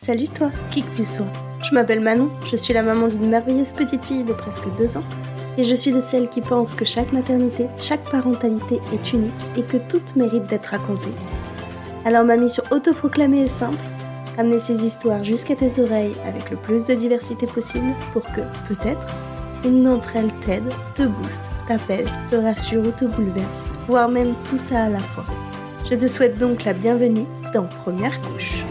Salut toi, qui que tu sois. Je m'appelle Manon, je suis la maman d'une merveilleuse petite fille de presque 2 ans. Et je suis de celles qui pensent que chaque maternité, chaque parentalité est unique et que toutes méritent d'être racontées. Alors ma mission autoproclamée est simple, amener ces histoires jusqu'à tes oreilles avec le plus de diversité possible pour que, peut-être, une d'entre elles t'aide, te booste, t'apaise, te rassure ou te bouleverse, voire même tout ça à la fois. Je te souhaite donc la bienvenue dans Première Couche.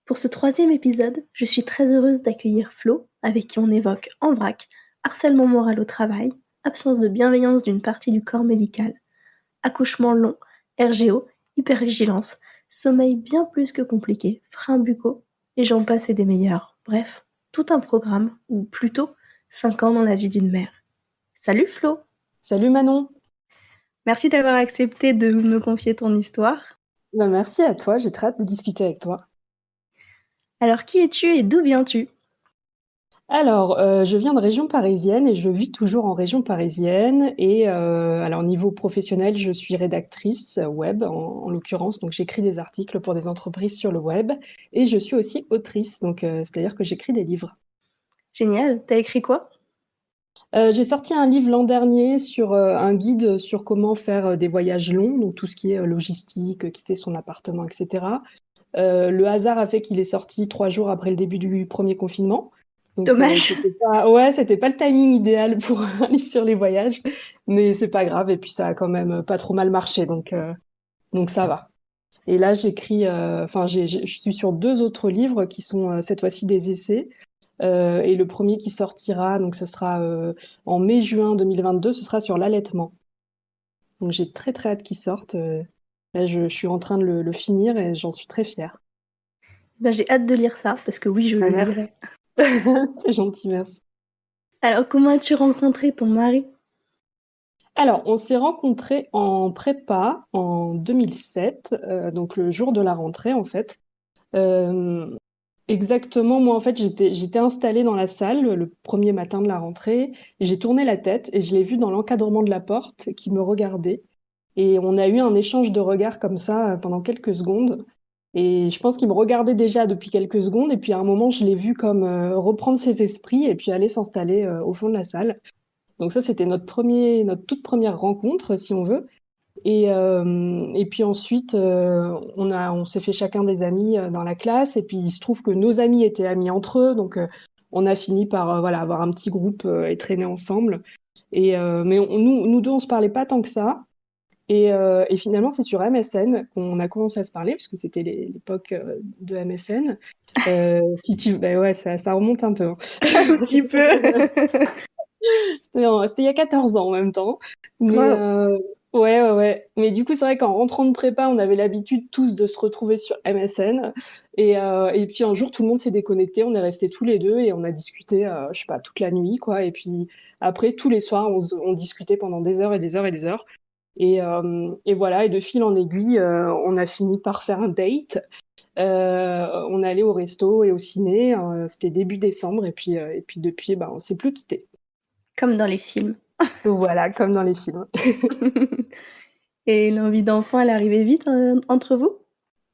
Pour ce 3e épisode, je suis très heureuse d'accueillir Flo, avec qui on évoque en vrac harcèlement moral au travail, absence de bienveillance d'une partie du corps médical, accouchement long, RGO, hypervigilance, sommeil bien plus que compliqué, freins buccaux, et j'en passe et des meilleurs. Bref, tout un programme, ou plutôt 5 ans dans la vie d'une mère. Salut Flo! Salut Manon. Merci d'avoir accepté de me confier ton histoire. Merci à toi, j'ai très hâte de discuter avec toi. Alors qui es-tu et d'où viens-tu? Alors, je viens de région parisienne et je vis toujours en région parisienne et alors niveau professionnel, je suis rédactrice web en l'occurrence, donc j'écris des articles pour des entreprises sur le web et je suis aussi autrice, donc c'est-à-dire que j'écris des livres. Génial, t'as écrit quoi? J'ai sorti un livre l'an dernier sur, un guide sur comment faire, des voyages longs, donc tout ce qui est, logistique, quitter son appartement et cetera. Le hasard a fait qu'il est sorti 3 jours après le début du premier confinement. Donc, Dommage. c'était pas le timing idéal pour un livre sur les voyages, mais c'est pas grave. Et puis ça a quand même pas trop mal marché, donc ça va. Et là, j'écris, enfin, je suis sur 2 autres livres qui sont cette fois-ci des essais. Et le premier qui sortira, donc ce sera en mai-juin 2022, ce sera sur l'allaitement. Donc j'ai très très hâte qu'il sorte. Là, je suis en train de le finir et j'en suis très fière. J'ai hâte de lire ça, parce que oui, je Ah, le merci. lirai. C'est gentil, merci. Alors, comment as-tu rencontré ton mari? Alors, on s'est rencontrés en prépa en 2007, donc le jour de la rentrée en fait. Euh, Exactement, moi en fait j'étais installée dans la salle le premier matin de la rentrée et j'ai tourné la tête et je l'ai vu dans l'encadrement de la porte qui me regardait. Et on a eu un échange de regards comme ça pendant quelques secondes. Et je pense qu'il me regardait déjà depuis quelques secondes. Et puis à un moment, je l'ai vu comme reprendre ses esprits et puis aller s'installer au fond de la salle. Donc ça, c'était notre toute première rencontre, si on veut. Et puis ensuite, on s'est fait chacun des amis dans la classe. Et puis il se trouve que nos amis étaient amis entre eux. Donc on a fini par voilà, avoir un petit groupe et traîner ensemble. Mais nous deux, on se parlait pas tant que ça. Et finalement, c'est sur MSN qu'on a commencé à se parler, puisque c'était l'époque de MSN. Si tu... Ben ouais, ça remonte un peu, hein. Un petit peu. C'était il y a 14 ans en même temps. Mais Wow. ouais, ouais, ouais. Mais du coup, c'est vrai qu'en rentrant de prépa, on avait l'habitude tous de se retrouver sur MSN. Et puis un jour, tout le monde s'est déconnecté. On est restés tous les deux et on a discuté, je sais pas, toute la nuit, quoi. Et puis après, tous les soirs, on discutait pendant des heures et des heures et des heures. Et voilà, et de fil en aiguille, on a fini par faire un date. On est allé au resto et au ciné. C'était début décembre, et puis depuis, bah, on s'est plus quittés. Comme dans les films. Voilà, comme dans les films. Et l'envie d'enfant, elle est arrivée vite entre vous?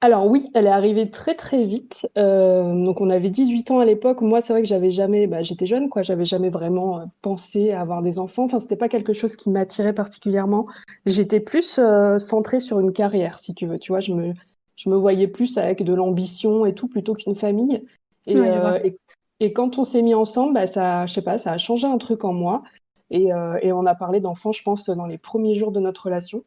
Alors oui, elle est arrivée très très vite. Donc on avait 18 ans à l'époque. Moi, c'est vrai que j'avais jamais, bah, j'étais jeune, quoi. J'avais jamais vraiment pensé à avoir des enfants. Enfin, c'était pas quelque chose qui m'attirait particulièrement. J'étais plus centrée sur une carrière, si tu veux. Tu vois, je me voyais plus avec de l'ambition et tout plutôt qu'une famille. Et, Ouais, je vois. euh, et, et quand on s'est mis ensemble, bah, ça, je sais pas, ça a changé un truc en moi. Et on a parlé d'enfants, je pense, dans les premiers jours de notre relation.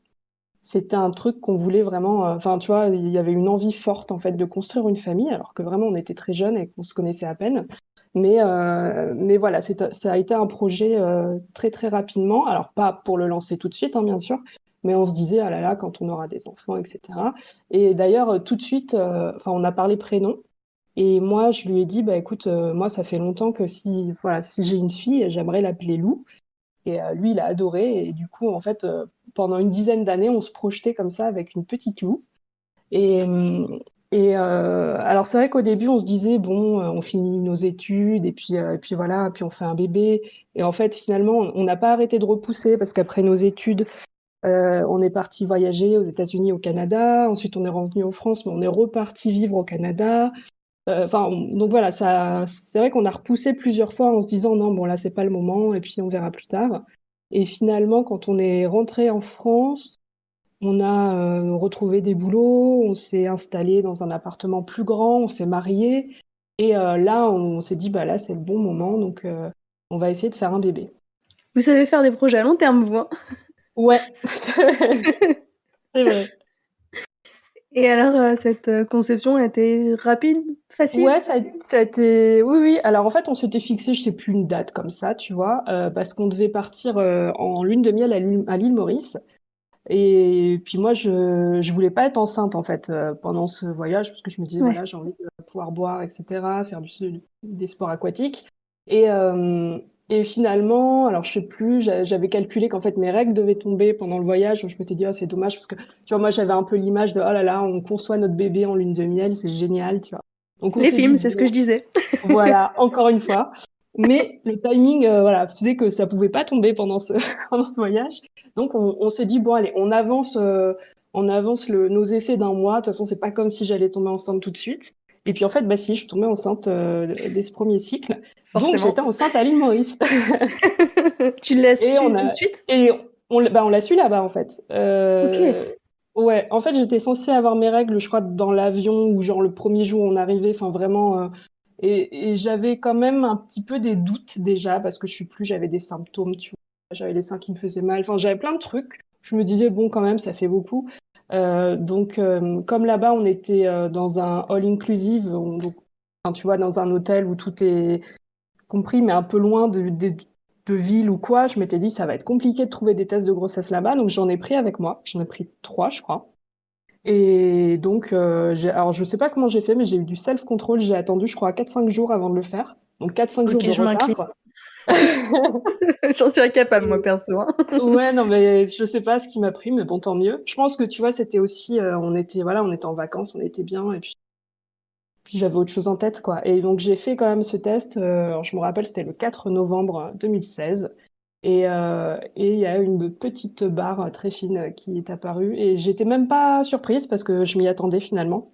C'était un truc qu'on voulait vraiment, enfin, tu vois, il y avait une envie forte, en fait, de construire une famille, alors que vraiment, on était très jeunes et qu'on se connaissait à peine. Mais voilà, ça a été un projet très, très rapidement. Alors, pas pour le lancer tout de suite, hein, bien sûr, mais on se disait, ah là là, quand on aura des enfants, etc. Et d'ailleurs, tout de suite, enfin, on a parlé prénom. Et moi, je lui ai dit, bah écoute, moi, ça fait longtemps que voilà, si j'ai une fille, j'aimerais l'appeler Lou. Et lui, il a adoré. Et du coup, en fait, pendant une dizaine d'années, on se projetait comme ça avec une petite Lou. Et, alors, c'est vrai qu'au début, on se disait, bon, on finit nos études et puis voilà, puis on fait un bébé. Et en fait, finalement, on n'a pas arrêté de repousser parce qu'après nos études, On est parti voyager aux États-Unis, au Canada. Ensuite, on est revenu en France, mais on est reparti vivre au Canada. Enfin, donc voilà, ça, c'est vrai qu'on a repoussé plusieurs fois en se disant non, bon là, c'est pas le moment, et puis on verra plus tard. Et finalement, quand on est rentré en France, on a retrouvé des boulots, on s'est installé dans un appartement plus grand, on s'est marié. Et là, on s'est dit, bah là, c'est le bon moment, donc on va essayer de faire un bébé. Vous savez faire des projets à long terme, vous, hein. Ouais, c'est vrai. Et alors, cette conception a été rapide, facile? Ouais, ça a été. Oui, oui. Alors en fait, on s'était fixé, je sais plus, une date comme ça, tu vois, parce qu'on devait partir en lune de miel à l'île Maurice. Et puis moi, je voulais pas être enceinte en fait pendant ce voyage parce que je me disais Ouais. voilà, j'ai envie de pouvoir boire, etc., faire des sports aquatiques. Et et finalement, alors je sais plus, j'avais calculé qu'en fait mes règles devaient tomber pendant le voyage. Donc je m'étais dit ah c'est dommage parce que tu vois moi j'avais un peu l'image de oh là là, on conçoit notre bébé en lune de miel, c'est génial, tu vois. Donc on Les s'est dit films, c'est ce que bon je disais. voilà, encore une fois. Mais le timing, voilà, faisait que ça pouvait pas tomber pendant ce, pendant ce voyage. Donc, on s'est dit, bon, allez, on avance nos essais d'un mois. De toute façon, c'est pas comme si j'allais tomber enceinte tout de suite. Et puis, en fait, bah, si, je suis tombée enceinte dès ce premier cycle. Donc, Forcément. j'étais enceinte à l'île Maurice. Tu l'as Et su tout de suite? bah, on l'a su là-bas, en fait. Ok. Ouais, en fait, j'étais censée avoir mes règles, je crois, dans l'avion ou genre le premier jour où on arrivait. Enfin, vraiment. Et j'avais quand même un petit peu des doutes déjà parce que je suis plus, j'avais des symptômes, tu vois. J'avais les seins qui me faisaient mal. Enfin, j'avais plein de trucs. Je me disais, bon, quand même, ça fait beaucoup. Donc, comme là-bas, on était dans un all-inclusive, donc, enfin, tu vois, dans un hôtel où tout est compris, mais un peu loin de ville ou quoi, je m'étais dit, ça va être compliqué de trouver des tests de grossesse là-bas. Donc, j'en ai pris avec moi. J'en ai pris 3, je crois. Et donc, alors je sais pas comment j'ai fait, mais j'ai eu du self-control. J'ai attendu, je crois, 4-5 jours avant de le faire. Donc 4-5 jours Ok, de je m'incline. retard. J'en suis incapable, moi, Et perso, hein. ouais, non, mais je sais pas ce qui m'a pris, mais bon, tant mieux. Je pense que tu vois, c'était aussi, on était, voilà, on était en vacances, on était bien, et puis j'avais autre chose en tête, quoi. Et donc j'ai fait quand même ce test. Alors, je me rappelle, c'était le 4 novembre 2016. Et il y a une petite barre très fine qui est apparue. Et j'étais même pas surprise parce que je m'y attendais finalement.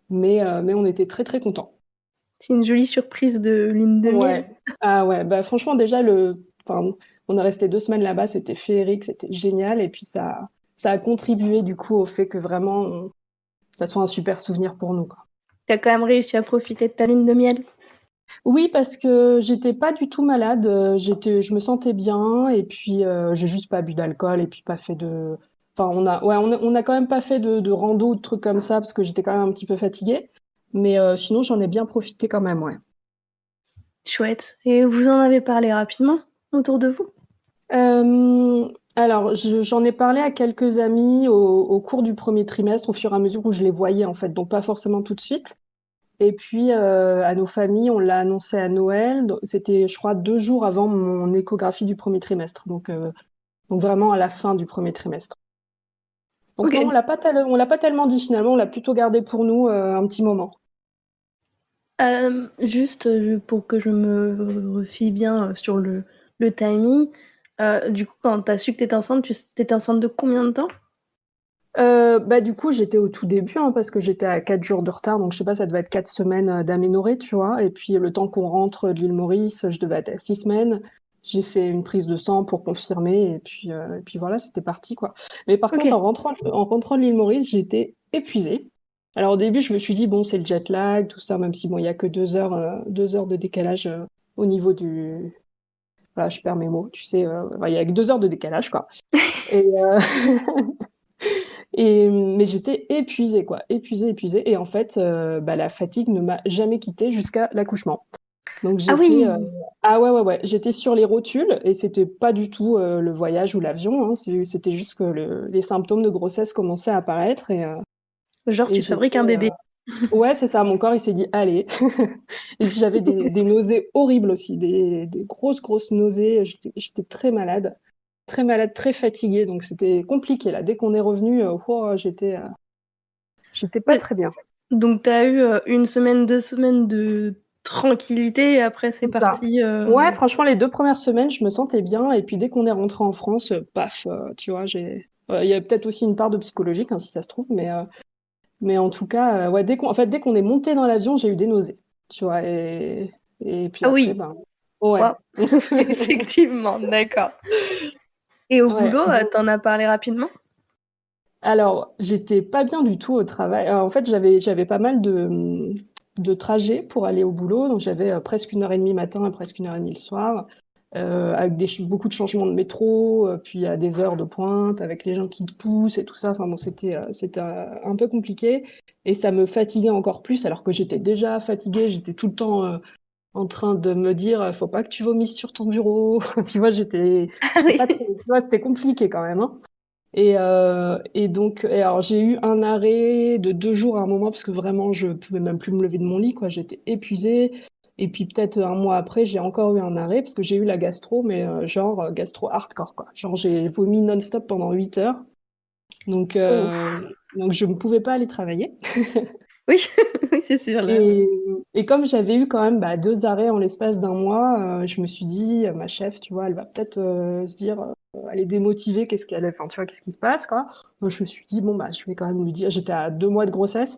Mais on était très très contents. C'est une jolie surprise de lune de miel. Ouais. Ah ouais, bah franchement déjà enfin, on est resté 2 semaines là-bas, c'était féerique, c'était génial et puis ça a contribué du coup au fait que vraiment ça soit un super souvenir pour nous, quoi. T'as quand même réussi à profiter de ta lune de miel. Oui, parce que j'étais pas du tout malade, je me sentais bien et puis j'ai juste pas bu d'alcool et puis pas fait de, enfin on a quand même pas fait de rando ou de trucs comme ça parce que j'étais quand même un petit peu fatiguée, mais sinon j'en ai bien profité quand même, ouais. Chouette. Et vous en avez parlé rapidement autour de vous? Alors, j'en ai parlé à quelques amis au cours du premier trimestre, au fur et à mesure où je les voyais, en fait, donc pas forcément tout de suite. Et puis, à nos familles, on l'a annoncé à Noël. C'était, je crois, 2 jours avant mon échographie du premier trimestre. Donc vraiment à la fin du premier trimestre. Donc Ok. non, on l'a pas tellement dit finalement, on l'a plutôt gardé pour nous un petit moment. Juste pour que je me refie bien sur le timing. Du coup, quand t'as su que t'étais enceinte, t'étais enceinte de combien de temps? Bah du coup j'étais au tout début hein, parce que j'étais à 4 jours de retard donc je sais pas ça devait être 4 semaines d'aménorrhée tu vois et puis le temps qu'on rentre de l'île Maurice je devais être à 6 semaines. J'ai fait une prise de sang pour confirmer et puis voilà c'était parti quoi. Mais par Ok. contre en rentrant de l'île Maurice j'étais épuisée. Alors au début je me suis dit bon c'est le jet lag tout ça même si bon il y a que 2 heures de décalage au niveau du voilà je perds mes mots tu sais enfin, il y a que 2 heures de décalage quoi. Et mais j'étais épuisée, quoi, épuisée, épuisée. Et en fait, bah, la fatigue ne m'a jamais quittée jusqu'à l'accouchement. Donc Ah oui! ah ouais, ouais, ouais, j'étais sur les rotules et c'était pas du tout le voyage ou l'avion, hein, c'était juste que les symptômes de grossesse commençaient à apparaître Genre, et tu fabriques un j'étais, bébé. ouais, c'est ça, mon corps il s'est dit allez. Et j'avais des nausées horribles aussi, des grosses, grosses nausées. J'étais très malade, très fatiguée. Donc c'était compliqué là. Dès qu'on est revenu, j'étais pas Ouais. très bien. Donc, t'as eu une semaine, 2 semaines de tranquillité et après, c'est C'est ça. parti. Ouais, franchement, les 2 premières semaines, je me sentais bien. Et puis dès qu'on est rentré en France, paf, tu vois, Il y a peut-être aussi une part de psychologique, hein, si ça se trouve, mais en tout cas, ouais, dès qu'on est monté dans l'avion, j'ai eu des nausées, tu vois, et puis Ah après, oui, ben, ouais. waouh, effectivement, d'accord. Et au Ouais. boulot, t'en as parlé rapidement? Alors, j'étais pas bien du tout au travail. En fait, j'avais pas mal de trajets pour aller au boulot. Donc, j'avais presque 1 heure et demie matin et presque 1 heure et demie le soir, avec beaucoup de changements de métro, puis à des heures de pointe, avec les gens qui te poussent et tout ça. Enfin bon, c'était un peu compliqué. Et ça me fatiguait encore plus, alors que j'étais déjà fatiguée. J'étais tout le temps en train de me dire, faut pas que tu vomisses sur ton bureau. Tu vois, Ah j'étais pas oui. très, tu vois, c'était compliqué quand même, hein. Et donc, alors j'ai eu un arrêt de 2 jours à un moment parce que vraiment je pouvais même plus me lever de mon lit, quoi. J'étais épuisée. Et puis peut-être un mois après, j'ai encore eu un arrêt parce que j'ai eu la gastro, mais genre gastro hardcore, quoi. Genre j'ai vomi non-stop pendant 8 heures. Donc, Oh. donc je ne pouvais pas aller travailler. Oui, oui, c'est sûr, là. Et, et comme j'avais eu quand même 2 arrêts en l'espace d'un mois, je me suis dit, ma chef, tu vois, elle va peut-être se dire, elle est démotivée, enfin, tu vois, qu'est-ce qui se passe, quoi. Donc je me suis dit, bon, je vais quand même lui dire, j'étais à 2 mois de grossesse,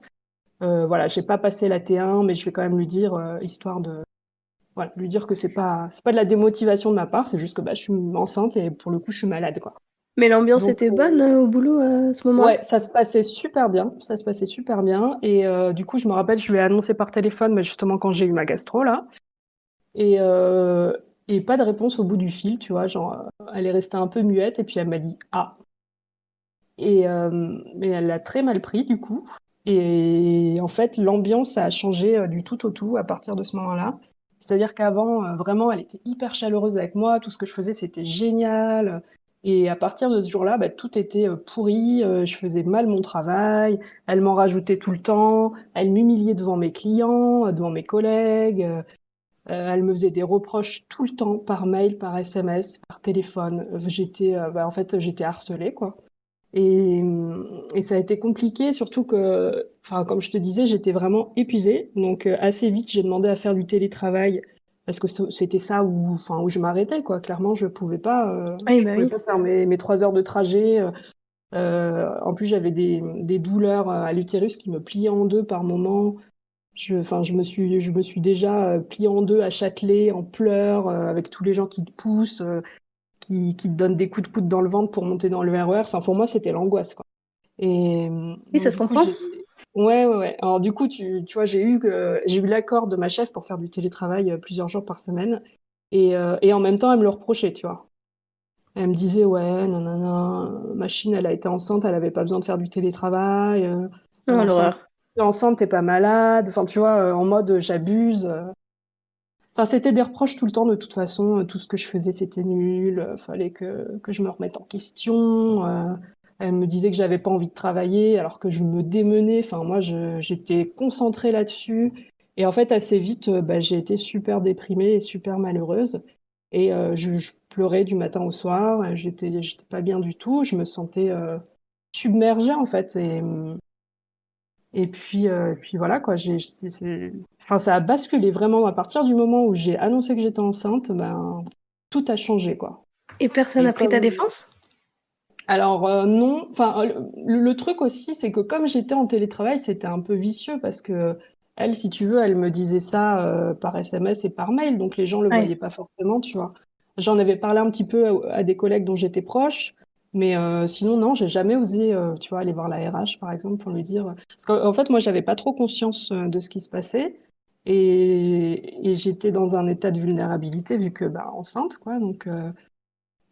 voilà, j'ai pas passé la T1, mais je vais quand même lui dire, histoire de, voilà, lui dire que c'est pas de la démotivation de ma part, c'est juste que je suis enceinte et pour le coup, je suis malade, quoi. Mais l'ambiance Donc, était bonne au boulot à ce moment-là? ouais, ça se passait super bien, ça se passait super bien. Et du coup, je me rappelle, je lui ai annoncé par téléphone, mais justement quand j'ai eu ma gastro là, et, euh, et pas de réponse au bout du fil, tu vois, genre, elle est restée un peu muette, et puis elle m'a dit ah, et elle l'a très mal pris du coup. Et en fait, l'ambiance a changé du tout au tout à partir de ce moment-là. C'est-à-dire qu'avant, vraiment, elle était hyper chaleureuse avec moi, tout ce que je faisais, c'était génial. Et à partir de ce jour-là, tout était pourri, je faisais mal mon travail, elle m'en rajoutait tout le temps, elle m'humiliait devant mes clients, devant mes collègues, elle me faisait des reproches tout le temps, par mail, par SMS, par téléphone. En fait, j'étais harcelée, quoi. Et ça a été compliqué, surtout que, enfin, comme je te disais, j'étais vraiment épuisée. Donc, assez vite, j'ai demandé à faire du télétravail parce que c'était ça où je m'arrêtais, quoi. Clairement, Oui, je bah pouvais oui. pas faire mes 3 heures de trajet. En plus, j'avais des douleurs à l'utérus qui me pliaient en deux par moment. Enfin, je me suis déjà pliée en deux à Châtelet, en pleurs, avec tous les gens qui te poussent, qui te donnent des coups de coude dans le ventre pour monter dans le RER. Enfin, pour moi, c'était l'angoisse, quoi. Et Oui, donc ça se du coup, comprend. ouais, ouais, ouais. Alors du coup, tu vois, j'ai eu l'accord de ma chef pour faire du télétravail plusieurs jours par semaine. Et en même temps, elle me le reprochait, tu vois. Elle me disait, ouais, nanana, machine, elle a été enceinte, elle avait pas besoin de faire du télétravail. Oh, l'horreur. T'es enceinte, t'es pas malade. Enfin, tu vois, en mode j'abuse. Enfin, c'était des reproches tout le temps, de toute façon. Tout ce que je faisais, c'était nul. Fallait que je me remette en question. Elle me disait que j'avais pas envie de travailler, alors que je me démenais. Enfin, moi, j'étais concentrée là-dessus. Et en fait, assez vite, j'ai été super déprimée et super malheureuse. Et je pleurais du matin au soir. J'étais pas bien du tout. Je me sentais submergée, en fait. Et puis voilà, quoi. Enfin, ça a basculé vraiment à partir du moment où j'ai annoncé que j'étais enceinte, tout a changé, quoi. Et personne Et n'a pris ta comme, défense? alors non, enfin le truc aussi, c'est que comme j'étais en télétravail, c'était un peu vicieux parce que elle, si tu veux, elle me disait ça par SMS et par mail, donc les gens le Ouais. voyaient pas forcément, tu vois. J'en avais parlé un petit peu à des collègues dont j'étais proche, mais sinon non, j'ai jamais osé, tu vois, aller voir la RH par exemple pour lui dire. Parce qu'en fait, moi, j'avais pas trop conscience de ce qui se passait et j'étais dans un état de vulnérabilité vu que enceinte, quoi, donc.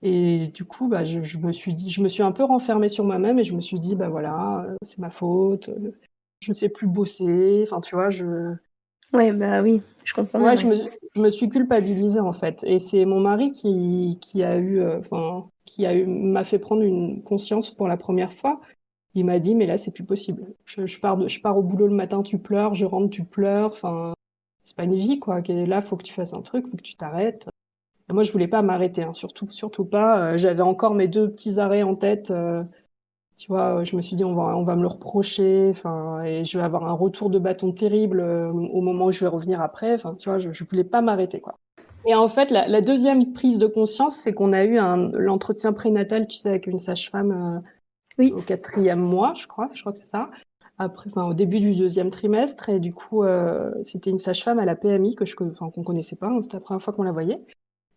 Et du coup, je me suis un peu renfermée sur moi-même et je me suis dit, voilà, c'est ma faute, je sais plus bosser. Enfin, tu vois, Ouais, bah oui, je comprends ouais, bien, ouais. je me suis culpabilisée en fait. Et c'est mon mari qui a eu, enfin, m'a fait prendre une conscience pour la première fois. Il m'a dit, mais là, c'est plus possible. Je pars au boulot le matin, tu pleures, je rentre, tu pleures. Enfin, c'est pas une vie, quoi. Là, faut que tu fasses un truc, faut que tu t'arrêtes. Et moi, je voulais pas m'arrêter, hein, surtout, surtout pas. J'avais encore mes deux petits arrêts en tête. Tu vois, je me suis dit, on va me le reprocher. Enfin, et je vais avoir un retour de bâton terrible au moment où je vais revenir après. Enfin, tu vois, je voulais pas m'arrêter, quoi. Et en fait, la deuxième prise de conscience, c'est qu'on a eu l'entretien prénatal, tu sais, avec une sage-femme. Oui. au 4e mois, je crois que c'est ça. Après, enfin, au début du 2e trimestre, et du coup, c'était une sage-femme à la PMI qu'on connaissait pas, hein, c'était la première fois qu'on la voyait.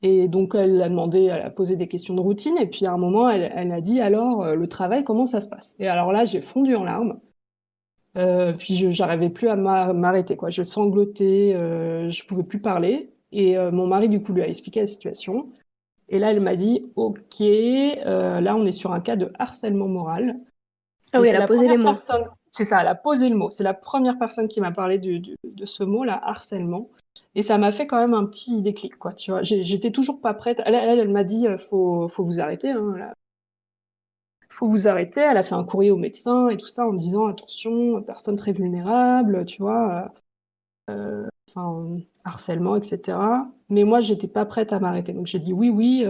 Et donc, elle a posé des questions de routine, et puis à un moment, elle a dit, alors, le travail, comment ça se passe? Et alors là, j'ai fondu en larmes. Puis j'arrivais plus à m'arrêter, quoi. Je sanglotais, je pouvais plus parler. Et mon mari, du coup, lui a expliqué la situation. Et là, elle m'a dit, OK, là, on est sur un cas de harcèlement moral. Ah Et oui, c'est elle a la posé les première mots. personne, c'est ça, elle a posé le mot. C'est la première personne qui m'a parlé de ce mot-là, harcèlement. Et ça m'a fait quand même un petit déclic, quoi. Tu vois, j'étais toujours pas prête. Elle m'a dit, faut vous arrêter, hein, là. Faut vous arrêter. Elle a fait un courrier au médecin et tout ça en disant, attention, personne très vulnérable, tu vois, enfin, harcèlement, etc. Mais moi, j'étais pas prête à m'arrêter. Donc j'ai dit oui, oui,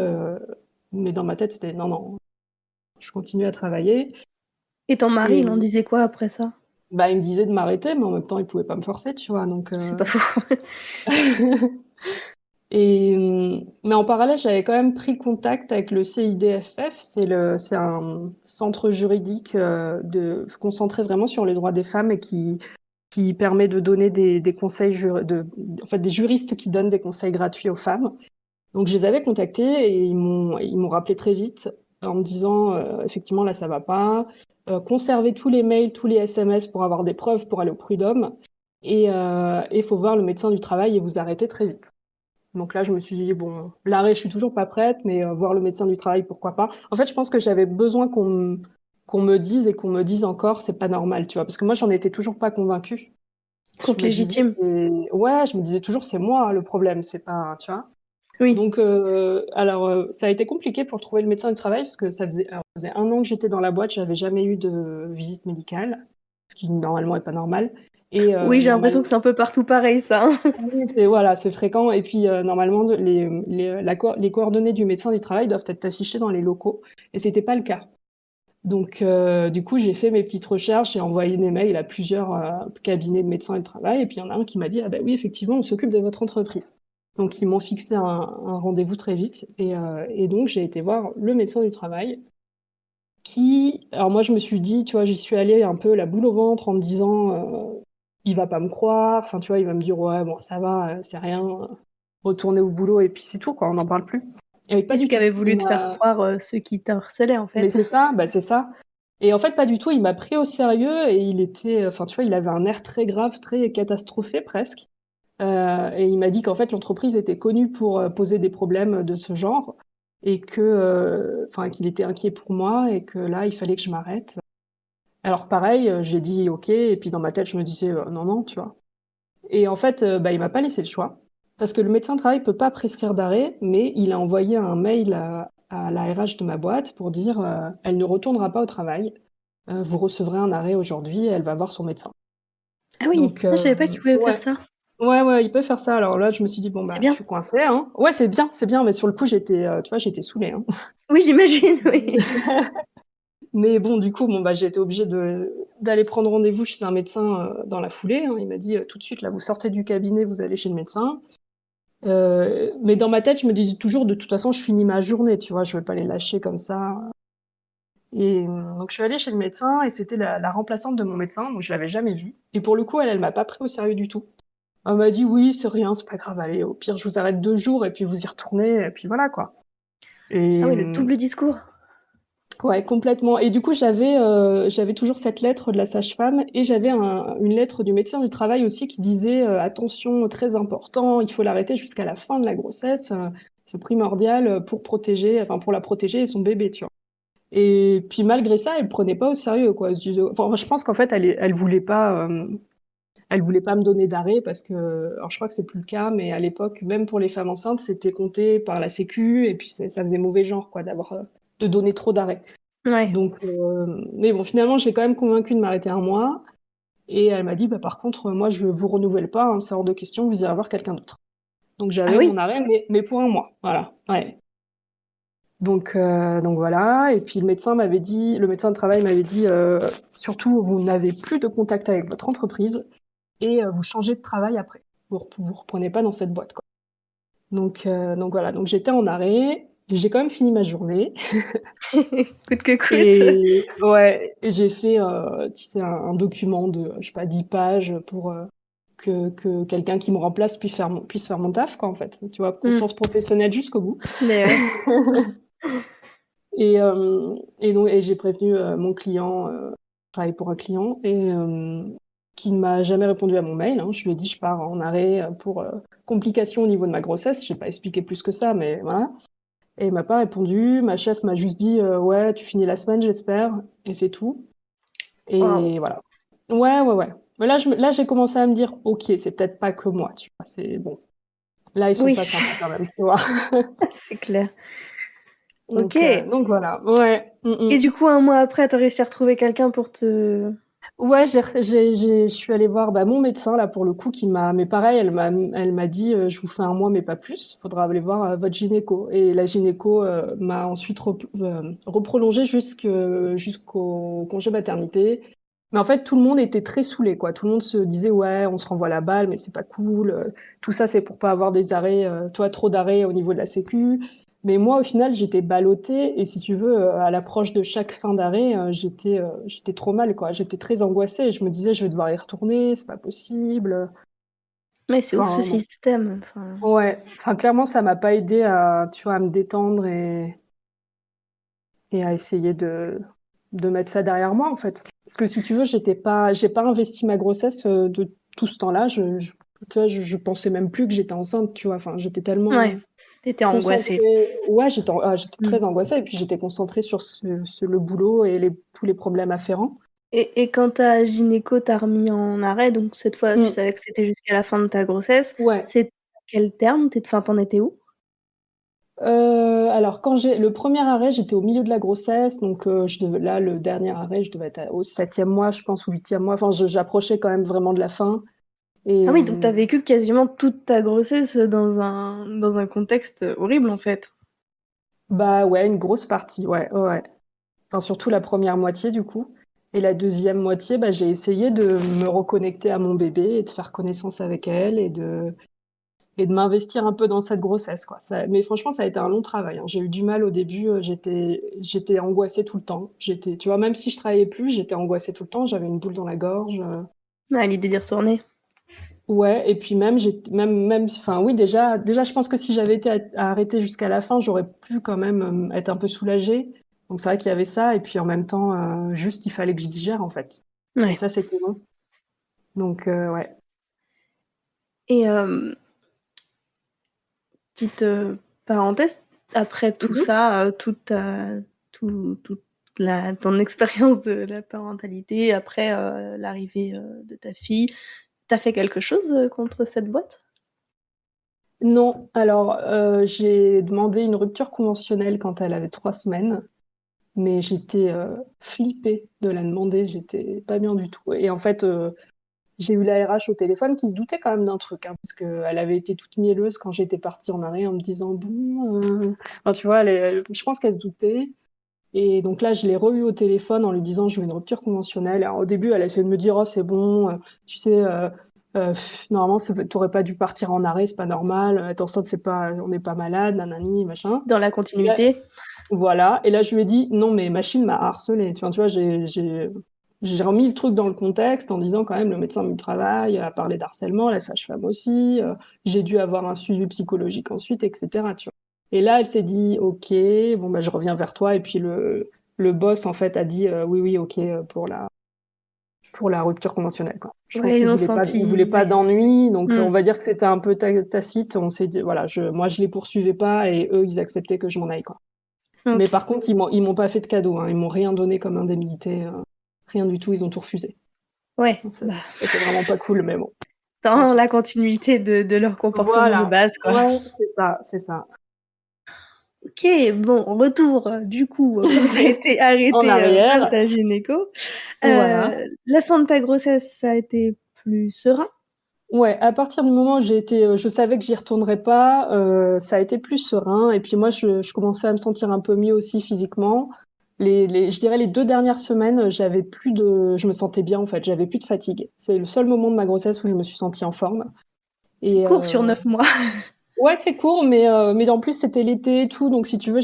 mais dans ma tête, c'était non, non. Je continue à travailler. Et ton mari, Et il en disait quoi après ça? bah, il me disait de m'arrêter, mais en même temps, il pouvait pas me forcer, tu vois. Donc, C'est pas faux. et mais en parallèle, j'avais quand même pris contact avec le CIDFF. C'est un centre juridique concentré vraiment sur les droits des femmes et qui permet de donner des conseils en fait, des juristes qui donnent des conseils gratuits aux femmes. Donc je les avais contactés et ils m'ont rappelé très vite en me disant effectivement là ça va pas, conservez tous les mails, tous les SMS pour avoir des preuves pour aller au prud'homme et il faut voir le médecin du travail et vous arrêter très vite. Donc là je me suis dit bon l'arrêt je suis toujours pas prête mais voir le médecin du travail pourquoi pas. En fait je pense que j'avais besoin qu'on me dise et qu'on me dise encore c'est pas normal tu vois parce que moi j'en étais toujours pas convaincue. Je Compte me disais légitime. ouais je me disais toujours c'est moi le problème c'est pas tu vois. Oui. Donc, ça a été compliqué pour trouver le médecin du travail parce que ça faisait 1 an que j'étais dans la boîte, j'avais jamais eu de visite médicale, ce qui normalement est pas normal. Et Oui, j'ai l'impression normalement, que c'est un peu partout pareil, ça, hein. oui, c'est voilà, c'est fréquent. Et puis normalement, les coordonnées du médecin du travail doivent être affichées dans les locaux, et c'était pas le cas. Donc, du coup, j'ai fait mes petites recherches et envoyé des mails à plusieurs cabinets de médecins du travail. Et puis, il y en a un qui m'a dit, ah ben oui, effectivement, on s'occupe de votre entreprise. Donc, ils m'ont fixé un rendez-vous très vite. Et donc, j'ai été voir le médecin du travail alors moi, je me suis dit, tu vois, j'y suis allée un peu la boule au ventre en me disant, il va pas me croire. Enfin, tu vois, il va me dire, ouais, bon, ça va, c'est rien. Retourner au boulot et puis c'est tout, quoi, on n'en parle plus. Et pas Et ce du tout. qu'avaient Il voulu te faire m'a croire, ceux qui te harcelaient, en Mais fait. c'est ça, bah, c'est ça. Et en fait, pas du tout. Il m'a pris au sérieux et enfin, tu vois, il avait un air très grave, très catastrophé presque. Et il m'a dit qu'en fait, l'entreprise était connue pour poser des problèmes de ce genre et enfin, qu'il était inquiet pour moi et que là, il fallait que je m'arrête. Alors pareil, j'ai dit OK et puis dans ma tête, je me disais non, non, tu vois. Et en fait, bah, il m'a pas laissé le choix parce que le médecin de travail peut pas prescrire d'arrêt, mais il a envoyé un mail à la RH de ma boîte pour dire elle ne retournera pas au travail. Vous recevrez un arrêt aujourd'hui, elle va voir son médecin. Ah oui! Donc Ah, je savais pas qu'ils pouvaient faire ouais, ça. ouais, ouais, il peut faire ça. Alors là, je me suis dit bon C'est bah je bien. suis coincée, hein. Ouais, c'est bien, mais sur le coup j'étais, tu vois, j'étais saoulée, hein. Oui, j'imagine, oui. Mais bon, du coup, bon bah j'ai été obligée d'aller prendre rendez-vous chez un médecin dans la foulée, hein. Il m'a dit tout de suite là, vous sortez du cabinet, vous allez chez le médecin. Mais dans ma tête, je me disais toujours, de toute façon, je finis ma journée, tu vois, je vais pas les lâcher comme ça. Et donc, je suis allée chez le médecin et c'était la remplaçante de mon médecin, donc je l'avais jamais vue. Et pour le coup, elle m'a pas pris au sérieux du tout. Elle m'a dit, oui, c'est rien, c'est pas grave, allez, au pire, je vous arrête 2 jours et puis vous y retournez, et puis voilà, quoi. Et Ah oui, le double discours. ouais, complètement. Et du coup, j'avais toujours cette lettre de la sage-femme et j'avais une lettre du médecin du travail aussi qui disait attention, très important, il faut l'arrêter jusqu'à la fin de la grossesse. C'est primordial pour protéger, enfin pour la protéger et son bébé, tu vois. Et puis malgré ça, elle prenait pas au sérieux, quoi. Enfin, je pense qu'en fait, elle voulait pas me donner d'arrêt parce que, alors je crois que c'est plus le cas, mais à l'époque, même pour les femmes enceintes, c'était compté par la Sécu et puis ça faisait mauvais genre, quoi, de donner trop d'arrêt. Ouais. Donc, mais bon, finalement, j'ai quand même convaincu de m'arrêter 1 mois. Et elle m'a dit, bah, par contre, moi, je vous renouvelle pas, hein, c'est hors de question, vous irez voir quelqu'un d'autre. Donc, Ah j'avais mon oui? arrêt, mais pour 1 mois. Voilà. Ouais. Donc voilà. Et puis, le médecin de travail m'avait dit, surtout, vous n'avez plus de contact avec votre entreprise et vous changez de travail après. Vous reprenez pas dans cette boîte, quoi. Donc voilà. Donc, j'étais en arrêt. j'ai quand même fini ma journée. Coûte que coûte. Et ouais, et j'ai fait, tu sais, un document de, je sais pas, 10 pages pour que quelqu'un qui me remplace puisse faire mon taf, quoi, en fait. Tu vois, Hmm. conscience professionnelle jusqu'au bout. Mais ouais. Et j'ai prévenu mon client, je travaille pour un client, qui ne m'a jamais répondu à mon mail. Hein. Je lui ai dit, je pars en arrêt pour complications au niveau de ma grossesse. Je n'ai pas expliqué plus que ça, mais voilà. Et il m'a pas répondu. Ma chef m'a juste dit, ouais, tu finis la semaine, j'espère. Et c'est tout. Waouh. Et voilà. Ouais, ouais, ouais. Mais là, j'ai commencé à me dire, ok, c'est peut-être pas que moi, tu vois. C'est bon. Là, ils sont Oui, pas sympas quand même, tu vois. c'est clair. Ok. Donc voilà. Ouais. Et du coup, un mois après, t'as réussi à retrouver quelqu'un pour te... Ouais, je suis allée voir bah, mon médecin là pour le coup qui m'a, mais pareil, elle m'a dit je vous fais un mois mais pas plus. Faudra aller voir votre gynéco. Et la gynéco m'a ensuite reprolongé jusqu'au congé maternité. Mais en fait, tout le monde était très saoulé quoi. Tout le monde se disait ouais, on se renvoie la balle, mais c'est pas cool. Tout ça c'est pour pas avoir des arrêts, toi trop d'arrêts au niveau de la sécu. Mais moi, au final, j'étais ballottée et si tu veux, à l'approche de chaque fin d'arrêt, j'étais trop mal, quoi. J'étais très angoissée. Je me disais, je vais devoir y retourner, c'est pas possible. Mais c'est ouf ce Enfin, système. Enfin... ouais. Enfin, clairement, ça m'a pas aidé à, tu vois, à me détendre et à essayer de mettre ça derrière moi, en fait. Parce que si tu veux, j'ai pas investi ma grossesse de tout ce temps-là. Tu vois, je pensais même plus que j'étais enceinte, tu vois. Enfin, j'étais tellement Ouais, t'étais angoissée. concentrée. Ouais, j'étais Hmm. très angoissée et puis j'étais concentrée sur le boulot et tous les problèmes afférents. Et quand ta gynéco t'a remis en arrêt, donc cette fois tu Mm. savais que c'était jusqu'à la fin de ta grossesse, Ouais. c'est à quel terme? Enfin, t'en étais où? Alors, quand j'ai le premier arrêt, j'étais au milieu de la grossesse, donc là, le dernier arrêt, je devais être au 7e mois, je pense, ou 8e mois. Enfin, j'approchais quand même vraiment de la fin. Et Ah oui, donc t'as vécu quasiment toute ta grossesse dans un contexte horrible en fait. bah ouais, une grosse partie, ouais, ouais, ouais. Enfin, surtout la première moitié, du coup. Et la deuxième moitié, bah, j'ai essayé de me reconnecter à mon bébé et de faire connaissance avec elle et de m'investir un peu dans cette grossesse, quoi. Mais franchement, ça a été un long travail, hein. J'ai eu du mal au début, j'étais angoissée tout le temps. Tu vois, même si je travaillais plus, j'étais angoissée tout le temps, j'avais une boule dans la gorge. Ah, l'idée d'y retourner. Ouais, et puis enfin oui, déjà, je pense que si j'avais été arrêtée jusqu'à la fin, j'aurais pu quand même être un peu soulagée. Donc c'est vrai qu'il y avait ça, et puis en même temps, juste il fallait que je digère en fait. Et Ouais. ça, c'était long. Donc ouais. Et petite parenthèse, après tout Mhm. ça, toute ton expérience de la parentalité, après l'arrivée de ta fille, t'as fait quelque chose contre cette boîte? Non, alors j'ai demandé une rupture conventionnelle quand elle avait 3 semaines. Mais j'étais flippée de la demander, j'étais pas bien du tout. Et en fait, j'ai eu la RH au téléphone qui se doutait quand même d'un truc, hein, parce qu'elle avait été toute mielleuse quand j'étais partie en arrêt en me disant bon, enfin, tu vois, je pense qu'elle se doutait. Et donc là, je l'ai re-eu au téléphone en lui disant je veux une rupture conventionnelle. Alors au début, elle a essayé de me dire oh c'est bon, tu sais, normalement t'aurais pas dû partir en arrêt, c'est pas normal. Être enceinte, c'est pas, on n'est pas malade, nanani, machin. Dans la Et là, continuité? voilà. Et là, je lui ai dit, non, mais machine m'a harcelé. Tu vois, j'ai remis le truc dans le contexte en disant quand même, le médecin du travail a parlé d'harcèlement, la sage-femme aussi. J'ai dû avoir un suivi psychologique ensuite, etc. Tu vois. Et là, elle s'est dit, OK, bon, bah, je reviens vers toi. Et puis le boss, en fait, a dit, oui, oui, OK, pour la rupture conventionnelle, quoi. Je pense Ouais, ils ont il voulait senti. pas Ouais. d'ennui. Donc, Hmm. on va dire que c'était un peu tacite. On s'est dit, voilà, moi, je les poursuivais pas et eux, ils acceptaient que je m'en aille, quoi. Mais Ok. par contre, ils m'ont pas fait de cadeau, hein. Ils m'ont rien donné comme indemnité, rien du tout. Ils ont tout refusé. Ouais. Ça, Bah, c'est vraiment pas cool, mais bon, tant dans pis. la continuité de leur comportement de Voilà. base, quoi. Ouais, c'est ça, c'est ça. Ok, bon, retour du coup quand t'as été En arrêtée par arrière, ta gynéco. voilà. La fin de ta grossesse, ça a été plus serein? Ouais, à partir du moment où je savais que j'y retournerais pas, ça a été plus serein. Et puis moi, je commençais à me sentir un peu mieux aussi physiquement. Je dirais les 2 dernières semaines, je me sentais bien en fait, j'avais plus de fatigue. C'est le seul moment de ma grossesse où je me suis sentie en forme. C'est Et court sur 9 mois. Ouais, c'est court, mais en plus, c'était l'été et tout. Donc, si tu veux,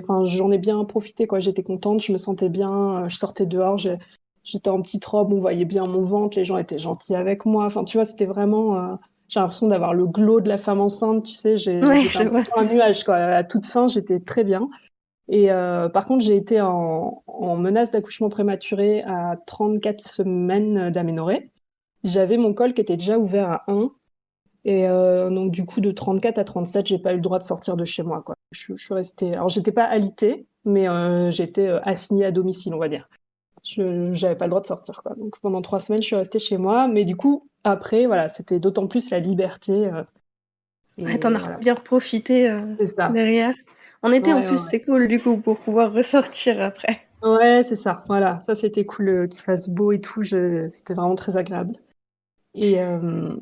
enfin, j'en ai bien profité, quoi. J'étais contente, je me sentais bien. Je sortais dehors, j'étais en petite robe, on voyait bien mon ventre, les gens étaient gentils avec moi. Enfin, tu vois, c'était vraiment, j'ai l'impression d'avoir le glow de la femme enceinte, tu sais. Ouais, J'étais je un peu vois. sur un nuage, quoi. À toute fin, j'étais très bien. Et par contre, j'ai été en menace d'accouchement prématuré à 34 semaines d'aménorrhée. J'avais mon col qui était déjà ouvert à 1. Et donc, du coup, de 34 à 37, j'ai pas eu le droit de sortir de chez moi, quoi. Je suis restée. Alors, j'étais pas alitée, mais j'étais assignée à domicile, on va dire. J'avais pas le droit de sortir, quoi. Donc, pendant 3 semaines, je suis restée chez moi. Mais du coup, après, voilà, c'était d'autant plus la liberté. Ouais, t'en Et as voilà, bien profité c'est ça. derrière. En été, en Ouais, plus, ouais, c'est cool, du coup, pour pouvoir ressortir après. ouais. Ouais, c'est ça. Voilà, ça, c'était cool qu'il fasse beau et tout. C'était vraiment très agréable. Et, euh,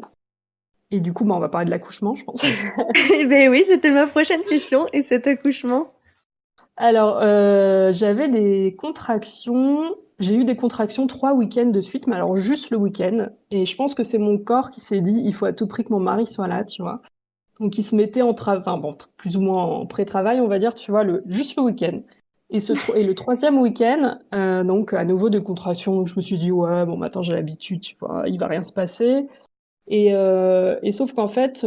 et du coup, bah, on va parler de l'accouchement, je pense. Eh ben oui, c'était ma prochaine question. Et cet accouchement? Alors, j'avais des contractions. J'ai eu des contractions 3 week-ends de suite, mais alors juste le week-end. Et je pense que c'est mon corps qui s'est dit, il faut à tout prix que mon mari soit là, tu vois. Donc, il se mettait en travail, enfin, bon, plus ou moins en pré-travail, on va dire, tu vois, juste le week-end. Et le troisième week-end, donc à nouveau de contractions. Donc, je me suis dit, ouais, bon, maintenant j'ai l'habitude, tu vois, il va rien se passer. Et sauf qu'en fait,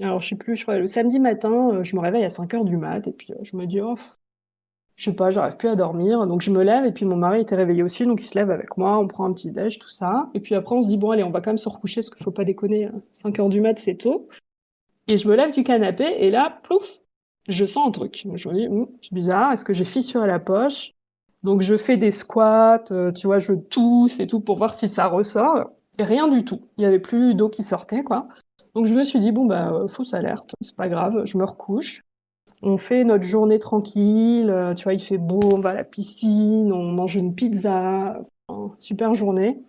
alors je sais plus, je crois, le samedi matin, je me réveille à 5 heures du mat, et puis je me dis, oh, je sais pas, j'arrive plus à dormir. Donc je me lève et puis mon mari était réveillé aussi, donc il se lève avec moi, on prend un petit déj, tout ça. Et puis après on se dit bon allez, on va quand même se recoucher parce qu'il faut pas déconner, 5 heures du mat c'est tôt. Et je me lève du canapé et là, plouf, je sens un truc. Je me dis c'est bizarre, est-ce que j'ai fissuré la poche? Donc je fais des squats, tu vois, je tousse et tout pour voir si ça ressort. Et rien du tout. Il y avait plus d'eau qui sortait quoi. Donc je me suis dit bon bah fausse alerte, c'est pas grave, je me recouche. On fait notre journée tranquille, tu vois, il fait beau, on va à la piscine, on mange une pizza, enfin, super journée.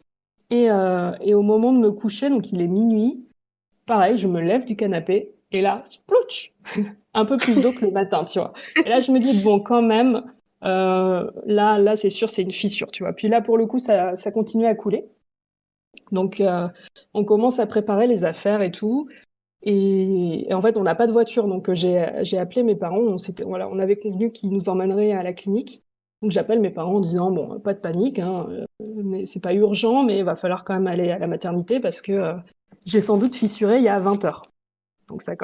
Et au moment de me coucher, donc il est minuit, pareil, je me lève du canapé et là, splouch, un peu plus d'eau que le matin, tu vois. Et là, je me dis, bon, quand même, là, c'est sûr, c'est une fissure, tu vois. Puis là, pour le coup, ça continue à couler. Donc, on commence à préparer les affaires et tout. Et en fait, on n'a pas de voiture, donc j'ai appelé mes parents. Voilà, on avait convenu qu'ils nous emmèneraient à la clinique. Donc j'appelle mes parents en disant bon, pas de panique, hein, mais c'est pas urgent, mais il va falloir quand même aller à la maternité parce que j'ai sans doute fissuré il y a 20 heures. Donc ça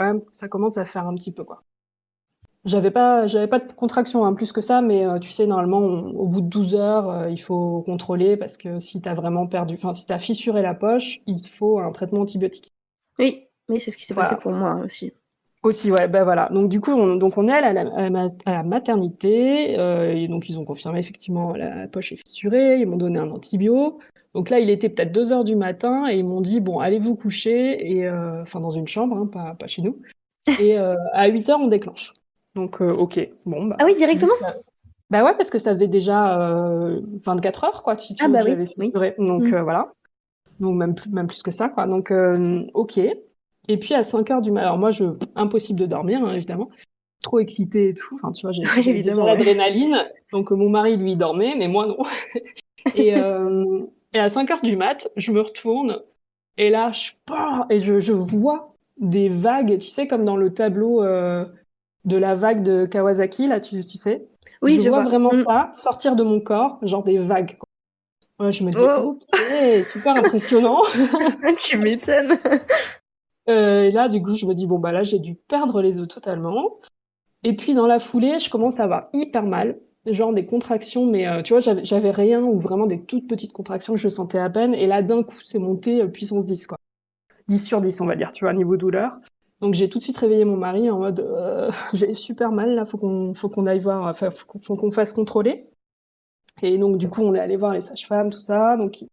commence à faire un petit peu quoi. J'avais pas de contraction hein, plus que ça, mais tu sais, normalement, au bout de 12 heures, il faut contrôler parce que si t'as vraiment enfin, si t'as fissuré la poche, il te faut un traitement antibiotique. Oui, oui, c'est ce qui s'est passé Voilà. pour moi aussi. Aussi, ouais, ben voilà. Donc du coup, on est allé à la maternité, et donc ils ont confirmé effectivement la poche est fissurée, ils m'ont donné un antibio. Donc là, il était peut-être 2 heures du matin et ils m'ont dit bon, allez vous coucher et enfin dans une chambre, hein, pas chez nous. Et à 8 heures, on déclenche. Donc ok, bon Ah oui, bah directement? bah ouais parce que ça faisait déjà 24 heures quoi, si tu Ah veux bah que oui, j'avais oui. fissuré. Donc Mm. voilà. Donc même plus que ça, quoi. Donc ok. Et puis à 5 heures du matin, alors moi, impossible de dormir, hein, évidemment. Trop excitée et tout. Enfin, tu vois, Oui, j'avais déjà évidemment, ouais. l'adrénaline. Donc mon mari, lui, dormait, mais moi, non. Et, euh, et à 5 heures du mat, je me retourne et là, je pars et je vois des vagues, tu sais, comme dans le tableau de la vague de Kawasaki, là, tu sais. Oui, Je je vois vois. vraiment Mm. ça sortir de mon corps, genre des vagues, quoi. Ouais, je me dis, Oh, ok, super impressionnant. tu m'étonnes. Et là, du coup, je me dis, bon, bah là, j'ai dû perdre les os totalement. Et puis, dans la foulée, je commence à avoir hyper mal, genre des contractions, mais tu vois, j'avais rien ou vraiment des toutes petites contractions que je sentais à peine. Et là, d'un coup, c'est monté puissance 10, quoi. 10 sur 10, on va dire, tu vois, niveau douleur. Donc, j'ai tout de suite réveillé mon mari en mode, j'ai super mal, là, faut qu'on aille voir, enfin, faut qu'on fasse contrôler. Et donc, du coup, on est allé voir les sages-femmes, tout ça. Donc,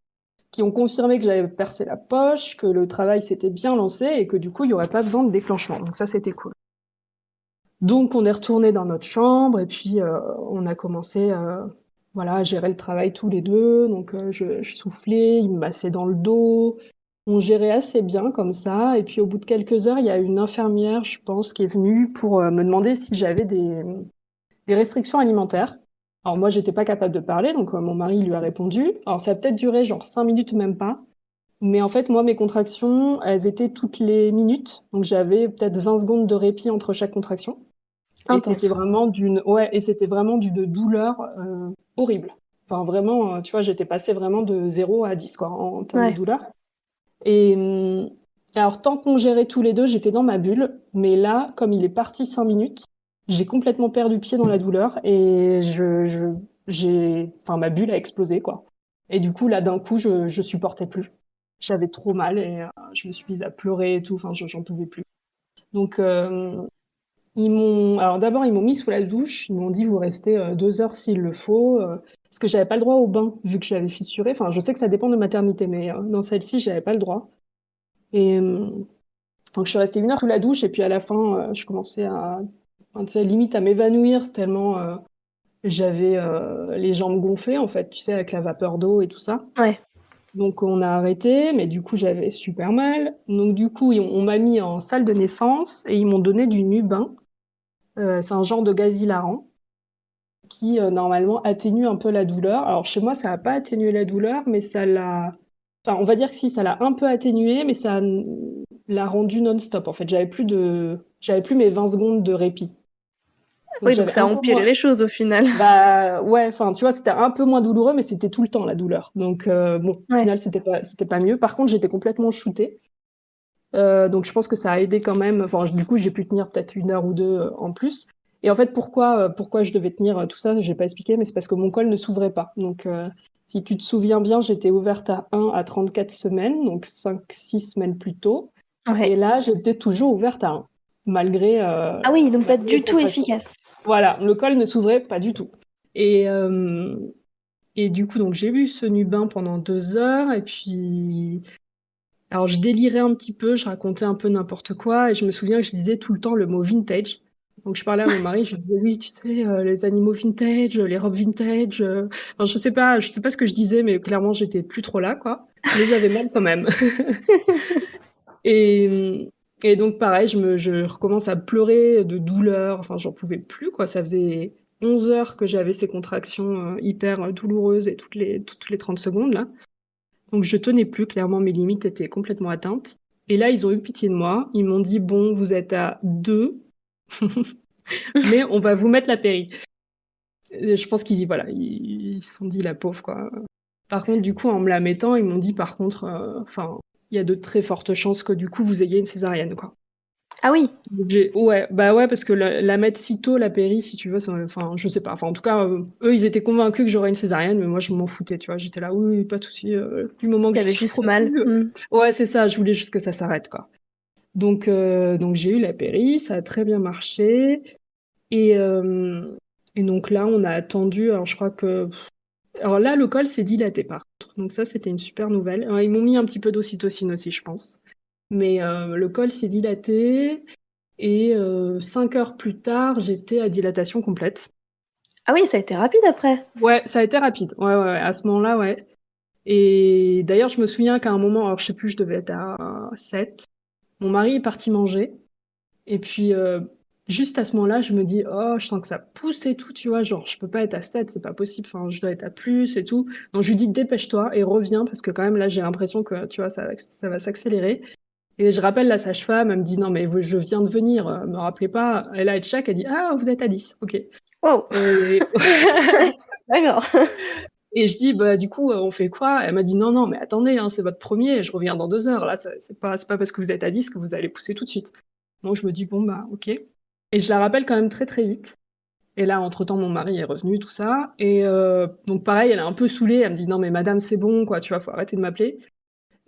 qui ont confirmé que j'avais percé la poche, que le travail s'était bien lancé et que du coup, il n'y aurait pas besoin de déclenchement. Donc ça, c'était cool. Donc on est retourné dans notre chambre et puis on a commencé voilà, à gérer le travail tous les deux. Donc je soufflais, il me massait dans le dos. On gérait assez bien comme ça. Et puis au bout de quelques heures, il y a une infirmière, je pense, qui est venue pour me demander si j'avais des restrictions alimentaires. Alors moi, j'étais pas capable de parler, donc mon mari lui a répondu. Alors ça a peut-être duré genre 5 minutes, même pas. Mais en fait, moi, mes contractions, elles étaient toutes les minutes. Donc, j'avais peut-être 20 secondes de répit entre chaque contraction. Et c'était Intense. vraiment d'une douleur horrible. Enfin, vraiment, tu vois, j'étais passée vraiment de 0 à 10, quoi, en termes de Ouais. douleur. Et alors, tant qu'on gérait tous les deux, j'étais dans ma bulle. Mais là, comme il est parti 5 minutes, j'ai complètement perdu pied dans la douleur et enfin, ma bulle a explosé, quoi. Et du coup, là, d'un coup, je supportais plus. J'avais trop mal et je me suis mise à pleurer et tout. Enfin, j'en pouvais plus. Donc, alors d'abord, ils m'ont mis sous la douche. Ils m'ont dit, vous restez 2 heures s'il le faut. Parce que j'avais pas le droit au bain, vu que j'avais fissuré. Enfin, je sais que ça dépend de maternité, mais dans celle-ci, j'avais pas le droit. Et donc, je suis restée 1 heure sous la douche. Et puis, à la fin, je commençais enfin, tu sais, limite à m'évanouir tellement j'avais les jambes gonflées, en fait, tu sais, avec la vapeur d'eau et tout ça. Ouais. Donc, on a arrêté, mais du coup, j'avais super mal. Donc, du coup, on m'a mis en salle de naissance et ils m'ont donné du Nubin. C'est un genre de gaz hilarant qui, normalement, atténue un peu la douleur. Alors, chez moi, ça n'a pas atténué la douleur, mais ça l'a... Enfin, on va dire que si, ça l'a un peu atténué, mais ça l'a rendu non-stop. En fait, j'avais plus mes 20 secondes de répit. Donc, Oui, donc j'avais ça a un peu empiré moins... les choses au final. Bah ouais, enfin tu vois, c'était un peu moins douloureux, mais c'était tout le temps la douleur. Donc bon, au Ouais. final, c'était pas mieux. Par contre, j'étais complètement shootée. Donc je pense que ça a aidé quand même. Enfin, du coup, j'ai pu tenir peut-être 1 heure ou deux en plus. Et en fait, pourquoi je devais tenir tout ça, j'ai pas expliqué, mais c'est parce que mon col ne s'ouvrait pas. Donc si tu te souviens bien, j'étais ouverte à 1 à 34 semaines, donc 5, 6 semaines plus tôt. Et Ouais. là, j'étais toujours ouverte à 1, malgré, Ah oui, donc pas malgré les du tout contractions. efficace. Voilà, le col ne s'ouvrait pas du tout. Et, euh, et du coup, donc j'ai eu ce Nubin pendant 2 heures. Et puis, alors je délirais un petit peu, je racontais un peu n'importe quoi. Et je me souviens que je disais tout le temps le mot vintage. Donc je parlais à mon mari, je lui disais oui, tu sais, les animaux vintage, les robes vintage. Enfin, je sais pas ce que je disais, mais clairement j'étais plus trop là, quoi. Mais j'avais mal quand même. Et, et donc pareil, je recommence à pleurer de douleur. Enfin, j'en pouvais plus, quoi. Ça faisait 11 heures que j'avais ces contractions hyper douloureuses et toutes les 30 secondes, là. Donc je tenais plus, clairement, mes limites étaient complètement atteintes. Et là, ils ont eu pitié de moi. Ils m'ont dit, bon, vous êtes à 2, mais on va vous mettre la péri. Et je pense voilà, ils se sont dit, la pauvre, quoi. Par contre, du coup, en me la mettant, ils m'ont dit, par contre, enfin, il y a de très fortes chances que du coup, vous ayez une césarienne, quoi. Ah oui. Ouais, bah ouais, parce que la mettre si tôt, la péri, si tu veux, enfin, je sais pas. Enfin, en tout cas, eux, ils étaient convaincus que j'aurais une césarienne, mais moi, je m'en foutais, tu vois. J'étais là, oui, oui, pas de souci, du moment que je T'avais juste souffre mal. plus. Hmm. Ouais, c'est ça, je voulais juste que ça s'arrête, quoi. Donc j'ai eu la péri, ça a très bien marché. Et, euh, et donc là, on a attendu, alors je crois que... Alors là, le col s'est dilaté, par contre. Donc ça, c'était une super nouvelle. Alors, ils m'ont mis un petit peu d'ocytocine aussi, je pense. Mais le col s'est dilaté. Et 5 heures plus tard, j'étais à dilatation complète. Ah oui, ça a été rapide après. Ouais, ça a été rapide. Ouais, ouais, ouais, à ce moment-là, ouais. Et d'ailleurs, je me souviens qu'à un moment, alors je sais plus, je devais être à 7. Mon mari est parti manger. Et puis, juste à ce moment-là, je me dis, oh, je sens que ça pousse et tout, tu vois. Genre, je peux pas être à 7, c'est pas possible. Enfin, je dois être à plus et tout. Donc, je lui dis, dépêche-toi et reviens parce que quand même, là, j'ai l'impression que, tu vois, ça va s'accélérer. Et je rappelle la sage-femme, elle me dit non mais je viens de venir, me rappelez pas. Et là, elle dit ah vous êtes à 10, ok. Wow. Et, D'accord. et je dis bah du coup on fait quoi? Elle m'a dit non non mais attendez hein, c'est votre premier, je reviens dans 2 heures. Là c'est pas parce que vous êtes à 10 que vous allez pousser tout de suite. Donc je me dis bon bah ok. Et je la rappelle quand même très très vite. Et là entre-temps mon mari est revenu tout ça. Et donc pareil elle est un peu saoulée, elle me dit non mais madame c'est bon quoi, tu vois faut arrêter de m'appeler.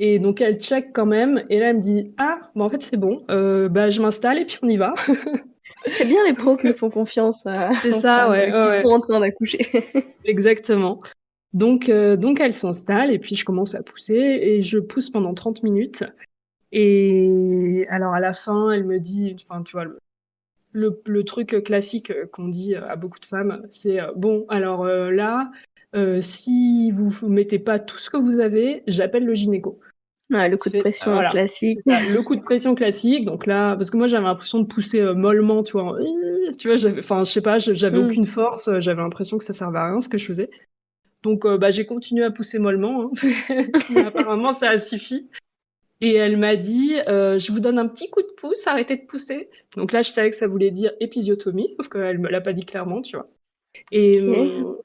Et donc elle check quand même, et là elle me dit ah bah en fait c'est bon, bah je m'installe et puis on y va. C'est bien les pros Donc qui font confiance c'est aux ça, femmes ouais, ouais, qui ouais, sont en train d'accoucher. exactement. Donc elle s'installe et puis je commence à pousser et je pousse pendant 30 minutes. Et alors à la fin elle me dit, enfin tu vois le truc classique qu'on dit à beaucoup de femmes, c'est bon alors là si vous mettez pas tout ce que vous avez, j'appelle le gynéco. Ouais, le coup de C'est pression voilà, classique. c'est ça, le coup de pression classique. Donc là, parce que moi j'avais l'impression de pousser mollement, tu vois, tu vois, enfin je sais pas, j'avais Hmm. aucune force, j'avais l'impression que ça servait à rien ce que je faisais. Donc, j'ai continué à pousser mollement, hein. Mais apparemment, ça a suffi. Et elle m'a dit, je vous donne un petit coup de pouce, arrêtez de pousser. Donc là, je savais que ça voulait dire épisiotomie, sauf qu'elle me l'a pas dit clairement, tu vois. Et, Ok.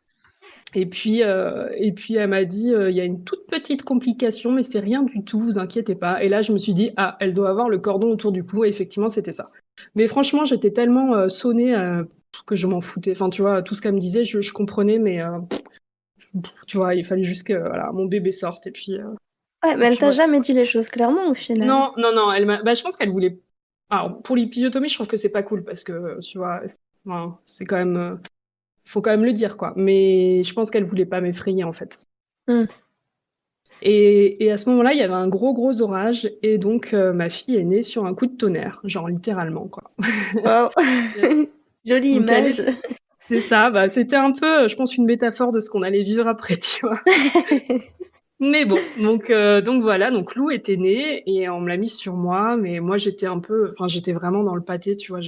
et puis elle m'a dit, il y a une toute petite complication, mais c'est rien du tout, vous inquiétez pas. Et là, je me suis dit, ah, elle doit avoir le cordon autour du cou. Et effectivement, c'était ça. Mais franchement, j'étais tellement sonnée que je m'en foutais. Enfin, tu vois, tout ce qu'elle me disait, je comprenais, mais tu vois, il fallait juste que voilà, mon bébé sorte. Ouais, mais Et elle puis t'a voilà. jamais dit les choses clairement au final. Non, non, non, je pense qu'elle voulait. Alors, pour l'épisiotomie, je trouve que c'est pas cool parce que, tu vois, enfin, c'est quand même. Faut quand même le dire, quoi. Mais je pense qu'elle voulait pas m'effrayer, en fait. Hmm. Et à ce moment-là, il y avait un gros, gros orage. Et donc, ma fille est née sur un coup de tonnerre, genre littéralement, quoi. Wow. Jolie Donc, image. c'est ça, c'était un peu, je pense, une métaphore de ce qu'on allait vivre après, tu vois. Mais bon, donc voilà, donc Lou était née et on me l'a mise sur moi, mais moi j'étais un peu, enfin j'étais vraiment dans le pâté, tu vois,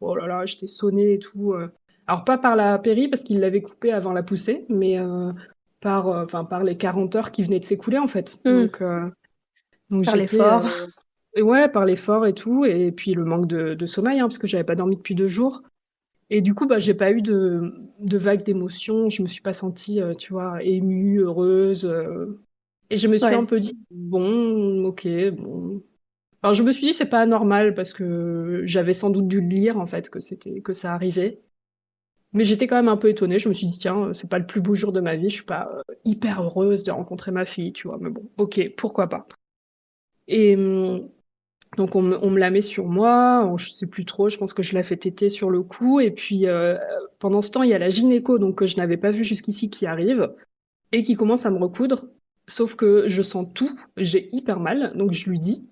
oh là là, j'étais sonnée et tout. Alors pas par la péri parce qu'il l'avait coupée avant la poussée, mais par les 40 heures qui venaient de s'écouler en fait. Hmm. Donc Par j'étais, l'effort. et ouais, par l'effort et tout, et puis le manque de sommeil, hein, parce que j'avais pas dormi depuis 2 jours. Et du coup, j'ai pas eu de vague d'émotions, je me suis pas sentie, tu vois, émue, heureuse. Et je me suis un Ouais. peu dit, bon, ok, bon. Alors, je me suis dit, c'est pas anormal parce que j'avais sans doute dû le lire, en fait, que ça arrivait. Mais j'étais quand même un peu étonnée. Je me suis dit, tiens, c'est pas le plus beau jour de ma vie. Je suis pas hyper heureuse de rencontrer ma fille, tu vois. Mais bon, ok, pourquoi pas. Et donc, on me la met sur moi. Je sais plus trop. Je pense que je la fais téter sur le cou. Et puis, pendant ce temps, il y a la gynéco, donc, que je n'avais pas vue jusqu'ici, qui arrive et qui commence à me recoudre. Sauf que je sens tout, j'ai hyper mal, donc je lui dis.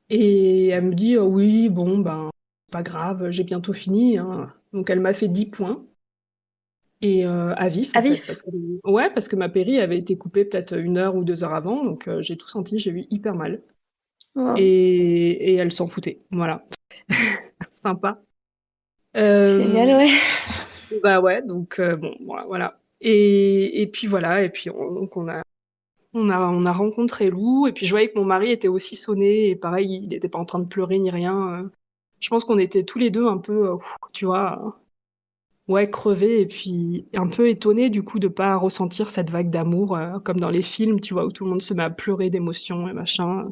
Et elle me dit, oui, bon, pas grave, j'ai bientôt fini, hein. Donc elle m'a fait 10 points, et à vif À en fait, vif. ouais, parce que ma péri avait été coupée peut-être 1 heure ou 2 heures avant, donc j'ai tout senti, j'ai eu hyper mal. Wow. Et elle s'en foutait, voilà. Sympa. Euh, Génial, ouais. Bah ouais, donc bon, voilà. Et puis voilà, et puis donc on a rencontré Lou, et puis je voyais que mon mari était aussi sonné, et pareil, il n'était pas en train de pleurer ni rien. Je pense qu'on était tous les deux un peu, tu vois, ouais, crevés, et puis un peu étonnés du coup de pas ressentir cette vague d'amour, comme dans les films, tu vois, où tout le monde se met à pleurer d'émotion et machin.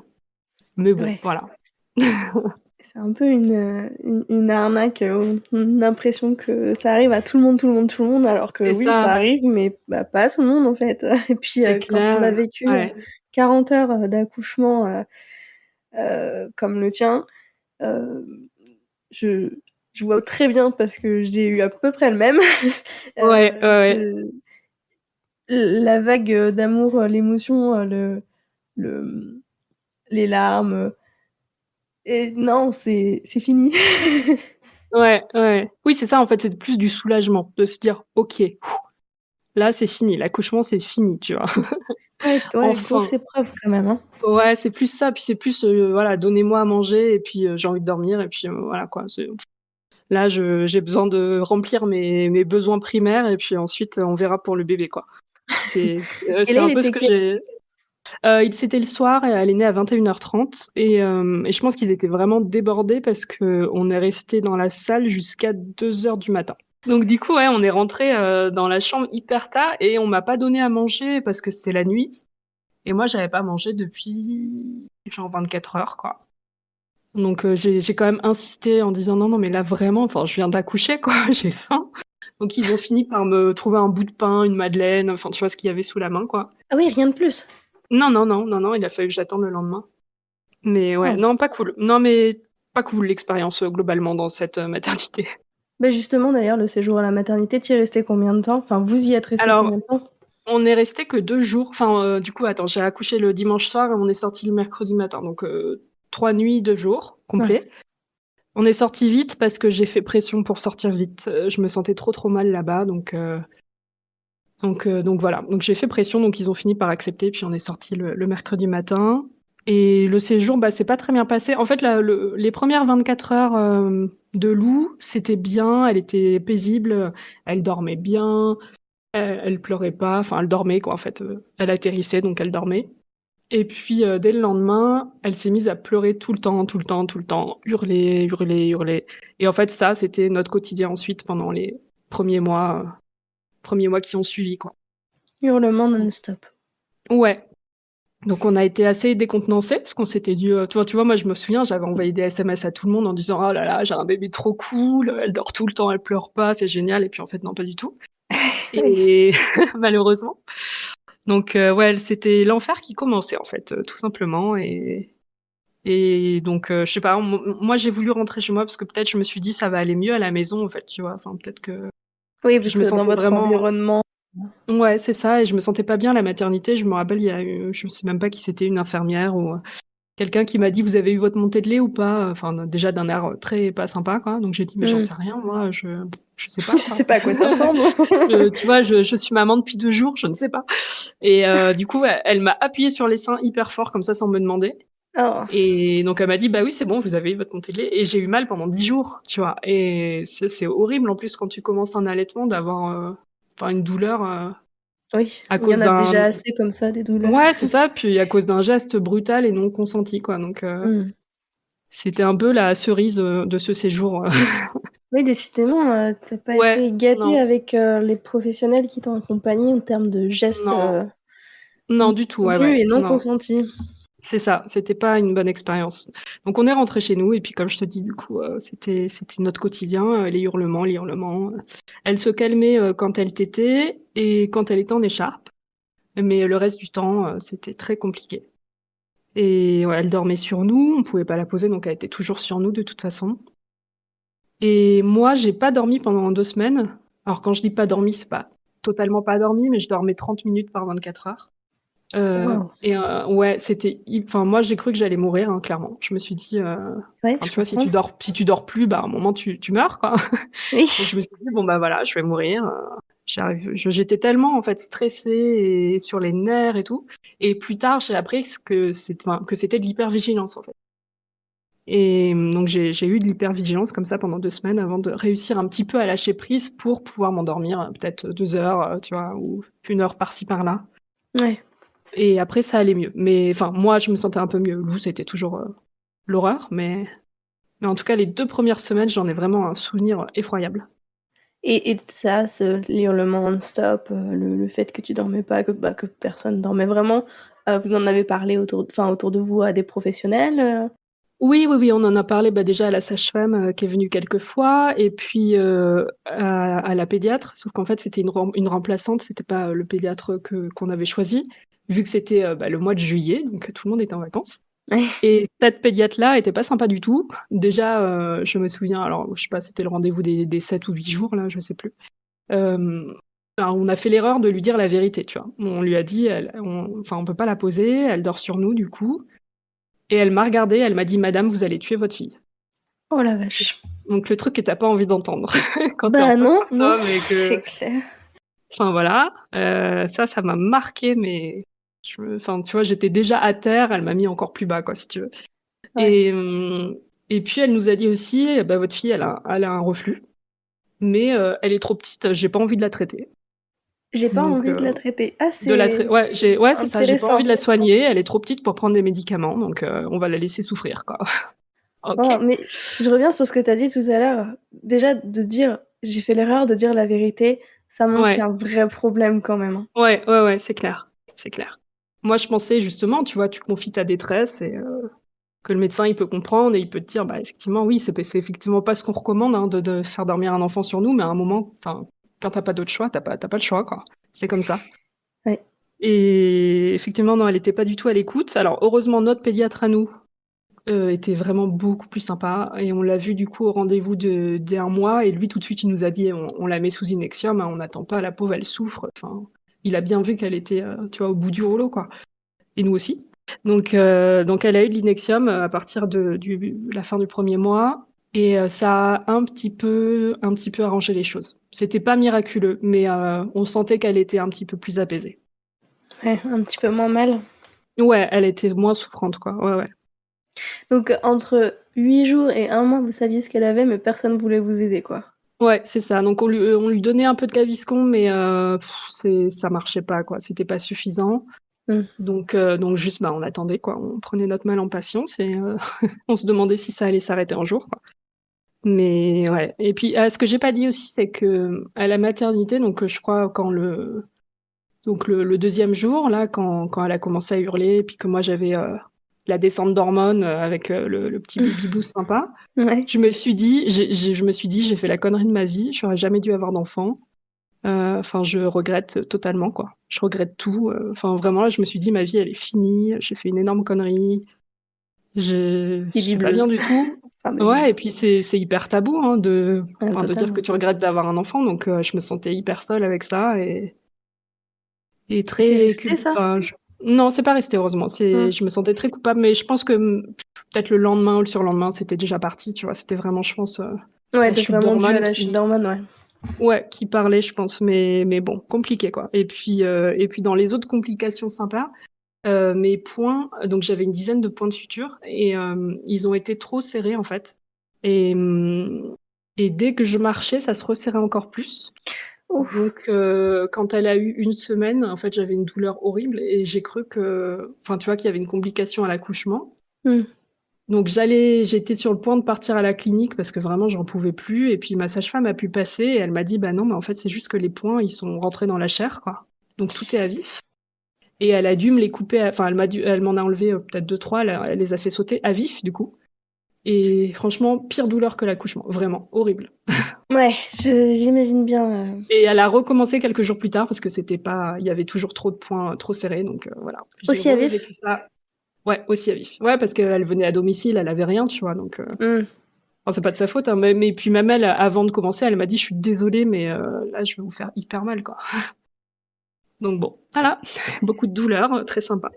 Mais bon, Ouais. voilà. C'est un peu une arnaque. On a l'impression que ça arrive à tout le monde, tout le monde, tout le monde, alors que C'est oui, ça ça, arrive, mais pas à tout le monde en fait. Et puis c'est quand on a clair. vécu Ouais, 40 heures d'accouchement comme le tien, euh, je, je vois très bien parce que j'ai eu à peu près le même. ouais, Euh, ouais. je- la vague d'amour, l'émotion, le, les larmes. Et non, c'est fini. Ouais, ouais. Oui, c'est ça, en fait, c'est plus du soulagement, de se dire, ok, là, c'est fini, l'accouchement, c'est fini, tu vois. Ouais, ouais, Enfin. grosse épreuve quand même, hein. Ouais, c'est plus ça, puis c'est plus, voilà, donnez-moi à manger, et puis j'ai envie de dormir, et puis voilà, quoi. Là, j'ai besoin de remplir mes besoins primaires, et puis ensuite, on verra pour le bébé, quoi. Et C'est là, un il peu ce était que quelle j'ai. C'était le soir, et elle est née à 21h30, et je pense qu'ils étaient vraiment débordés parce qu'on est resté dans la salle jusqu'à 2 heures du matin. Donc du coup, ouais, on est rentré dans la chambre hyper tard, et on m'a pas donné à manger parce que c'était la nuit. Et moi, j'avais pas mangé depuis genre 24 heures, quoi. Donc j'ai quand même insisté en disant non, non, mais là vraiment, enfin, je viens d'accoucher, quoi, j'ai faim. Donc ils ont fini par me trouver un bout de pain, une madeleine, enfin, tu vois ce qu'il y avait sous la main, quoi. Ah oui, rien de plus? Non, non, non, non, non, il a fallu que j'attende le lendemain. Mais ouais, Waouh. non, pas cool. Non, mais pas cool l'expérience globalement dans cette maternité. Bah, justement, d'ailleurs, le séjour à la maternité, tu y es resté combien de temps? Enfin, vous y êtes resté Alors, combien de temps? on est resté que 2 jours. Enfin, du coup, attends, j'ai accouché le dimanche soir et on est sorti le mercredi matin. Donc, 3 nuits, 2 jours Ouais. complets. On est sorti vite parce que j'ai fait pression pour sortir vite. Je me sentais trop trop mal là-bas, donc voilà. Donc j'ai fait pression, donc ils ont fini par accepter. Puis on est sorti le mercredi matin. Et le séjour, c'est pas très bien passé. En fait, les premières 24 heures de Lou, c'était bien. Elle était paisible, elle dormait bien. Elle pleurait pas, enfin elle dormait quoi en fait, elle atterrissait donc elle dormait et puis, dès le lendemain, elle s'est mise à pleurer tout le temps, tout le temps, tout le temps, hurler, hurler, hurler et en fait ça, c'était notre quotidien ensuite pendant les premiers mois, premiers mois qui ont suivi quoi. Hurlement non-stop. Ouais, donc on a été assez décontenancés parce qu'on s'était dit, tu vois, moi je me souviens, j'avais envoyé des SMS à tout le monde en disant: «Oh là là, j'ai un bébé trop cool, elle dort tout le temps, elle pleure pas, c'est génial» et puis en fait non, pas du tout Oui. et malheureusement. Donc ouais, c'était l'enfer qui commençait en fait, tout simplement et donc je sais pas, moi j'ai voulu rentrer chez moi parce que peut-être je me suis dit: «Ça va aller mieux à la maison» en fait, tu vois? Enfin peut-être que Oui, puis parce je me que dans sentais votre vraiment environnement. ouais, c'est ça et je me sentais pas bien à la maternité. Je me rappelle, il y a eu je sais même pas qui c'était, une infirmière ou quelqu'un qui m'a dit: «Vous avez eu votre montée de lait ou pas?» Enfin déjà d'un air, très pas sympa quoi, donc j'ai dit: «Mais j'en Mmh. sais rien moi, je sais Je pas quoi». sais pas à quoi ça ressemble. Tu vois, je suis maman depuis 2 jours, je ne sais pas et du coup, elle m'a appuyé sur les seins hyper fort comme ça sans me demander Oh. et donc elle m'a dit: «Bah oui, c'est bon, vous avez eu votre montée de lait» et j'ai eu mal pendant 10 jours, tu vois? Et c'est horrible en plus quand tu commences un allaitement d'avoir, enfin une douleur, Oui, à il y en cause a déjà d'un assez comme ça, des douleurs. ouais, c'est ça, puis à cause d'un geste brutal et non consenti quoi, donc Mmh. c'était un peu la cerise, de ce séjour, Oui, décidément, tu pas Ouais, été gâtée non, avec, les professionnels qui t'ont accompagnée en termes de gestes, non, non non du tout, ouais, ouais, voulus et non non. consentis. C'est ça, c'était pas une bonne expérience. Donc on est rentrés chez nous et puis comme je te dis du coup, c'était notre quotidien, les hurlements, les hurlements. Elle se calmait, quand elle tétait et quand elle était en écharpe, mais le reste du temps, c'était très compliqué et ouais, elle dormait sur nous, on pouvait pas la poser donc elle était toujours sur nous de toute façon et moi, j'ai pas dormi pendant 2 semaines. Alors quand je dis pas dormi, c'est pas totalement pas dormi, mais je dormais 30 minutes par 24 heures. Waouh! Et ouais, c'était enfin moi j'ai cru que j'allais mourir, hein, clairement. Je me suis dit, Ouais, enfin je tu vois, comprends. si tu dors plus, bah, à un moment tu meurs, quoi. Oui. Donc je me suis dit: «Bon, bah, voilà, je vais mourir», j'étais tellement, en fait, stressée et sur les nerfs et tout et plus tard, j'ai appris que c'était de l'hypervigilance, en fait et donc j'ai eu de l'hypervigilance comme ça pendant 2 semaines avant de réussir un petit peu à lâcher prise pour pouvoir m'endormir, peut-être 2 heures, tu vois? Ou 1 heure par-ci par-là. Ouais. Et après ça allait mieux. Mais enfin, moi, je me sentais un peu mieux. Vous, c'était toujours, l'horreur, mais en tout cas, les 2 premières semaines, j'en ai vraiment un souvenir, effroyable. Et ça, les hurlements non-stop, le fait que tu dormais pas, que personne dormait vraiment, vous en avez parlé autour de vous à des professionnels, Oui, oui, oui, on en a parlé, bah, déjà à la sage-femme, qui est venue quelques fois et puis, à la pédiatre, sauf qu'en fait, c'était une remplaçante, c'était pas, le pédiatre qu'on avait choisi, vu que c'était, bah, le mois de juillet, donc tout le monde était en vacances. Ouais. Et cette pédiatre-là était pas sympa du tout. Déjà, je me souviens, alors je sais pas, c'était le rendez-vous des 7 ou 8 jours là, je sais plus. Hem, alors on a fait l'erreur de lui dire la vérité, tu vois? On lui a dit: On peut pas la poser, elle dort sur nous du coup» et elle m'a regardée, elle m'a dit: «Madame, vous allez tuer votre fille». Oh la vache! Donc le truc que tu as pas envie d'entendre quand tu es en Bah non, non, postpartum et c'est que clair. enfin voilà, ça m'a marquée mais enfin tu vois, j'étais déjà à terre, elle m'a mis encore plus bas quoi, si tu veux. Ouais. Et et puis elle nous a dit aussi: «Bah, votre fille elle a un reflux, mais elle est trop petite, j'ai pas envie de la traiter». J'ai pas Donc envie de la traiter. Ah, de la trai c'est ouais, c'est ça, j'ai pas envie intéressant. de la soigner, elle est trop petite pour prendre des médicaments, donc on va la laisser souffrir, quoi. OK. Non, mais je reviens sur ce que tu as dit tout à l'heure. Déjà de dire: «J'ai fait l'erreur de dire la vérité», ça montre qu'il y Ouais, a un vrai problème quand même, hein. ouais, ouais, ouais, c'est clair, c'est clair. Moi, je pensais justement, tu vois, tu confies ta détresse et que le médecin, il peut comprendre et il peut te dire: «Bah, effectivement, oui, c'est effectivement pas ce qu'on recommande, hein, de faire dormir un enfant sur nous, mais à un moment, enfin, quand tu as pas d'autre choix, tu as pas le choix, quoi. C'est comme ça». Ouais. Et effectivement, non, elle était pas du tout à l'écoute. Alors heureusement, notre pédiatre à nous, était vraiment beaucoup plus sympa et on l'a vu du coup au rendez-vous dès 1 mois et lui tout de suite, il nous a dit: «On la met sous Inexium, hein, on n'attend pas, la pauvre elle souffre». Enfin, il a bien vu qu'elle était, tu vois, au bout du rouleau, quoi et nous aussi. Donc elle a eu de l'Inexium, à partir de la fin du 1er mois et ça a un petit peu arrangé les choses. C'était pas miraculeux, mais on sentait qu'elle était un petit peu plus apaisée. Ouais, un petit peu moins mal. Ouais, elle était moins souffrante, quoi. Ouais, ouais. Donc entre 8 jours et 1 mois, vous saviez ce qu'elle avait, mais personne voulait vous aider, quoi? Ouais, c'est ça. Donc on lui donnait un peu de Gaviscon, mais ça marchait pas, quoi. C'était pas suffisant. Hmm. Donc juste, on attendait, quoi. On prenait notre mal en patience et on se demandait si ça allait s'arrêter un jour, quoi. Mais ouais. Et puis, ce que j'ai pas dit aussi, c'est que à la maternité, donc je crois le deuxième jour, là, quand elle a commencé à hurler, et puis que moi j'avais la descente d'hormones avec le petit baby boost sympa, Ouais. je me suis dit, j'ai fait la connerie de ma vie, j'aurais jamais dû avoir d'enfant. Enfin, je regrette totalement, quoi. Je regrette tout. Enfin, vraiment, là, je me suis dit, ma vie, elle est finie. J'ai fait une énorme connerie. J'étais pas bien Bibleuse. du tout. Enfin, Ouais, et puis c'est hyper tabou, hein, de dire que totalement. tu regrettes d'avoir un enfant. Donc, je me sentais hyper seule avec ça et Et c'est très resté ça? enfin, non, c'est pas resté, heureusement. Hmm. Je me sentais très coupable, mais je pense que peut-être le lendemain ou le surlendemain, c'était déjà parti, tu vois. C'était vraiment, je pense, Ouais, la de chute vraiment dû à d'hormones la chute qui, d'hormones, ouais. ouais, qui parlait, je pense, mais bon, compliqué, quoi. Et puis dans les autres complications sympas, mes poings, donc j'avais une dizaine de points de suture et ils ont été trop serrés, en fait. Et, hum, et dès que je marchais, ça se resserrait encore plus. Ouf. Donc, quand elle a eu une semaine, en fait, j'avais une douleur horrible et j'ai cru enfin, tu vois, qu'il y avait une complication à l'accouchement. Hmm. Donc j'étais sur le point de partir à la clinique parce que vraiment j'en pouvais plus. Et puis ma sage-femme a pu passer et elle m'a dit, bah non, mais en fait c'est juste que les points ils sont rentrés dans la chair, quoi. Donc tout est à vif. Et elle a dû me les couper. Enfin, elle m'en a enlevé peut-être deux, trois. Elle les a fait sauter à vif du coup. Et franchement, pire douleur que l'accouchement, vraiment horrible. Ouais, j'imagine bien. Et elle a recommencé quelques jours plus tard parce que c'était pas, il y avait toujours trop de points trop serrés. Donc voilà, j'ai Aussi à vif? revécu ça. Ouais, aussi à vif. Ouais, parce qu'elle venait à domicile, elle avait rien, tu vois. Donc Hmm. enfin, c'est pas de sa faute, hein, mais puis même elle, avant de commencer, elle m'a dit, je suis désolée, mais là, je vais vous faire hyper mal, quoi. Donc bon, voilà, beaucoup de douleurs, très sympa.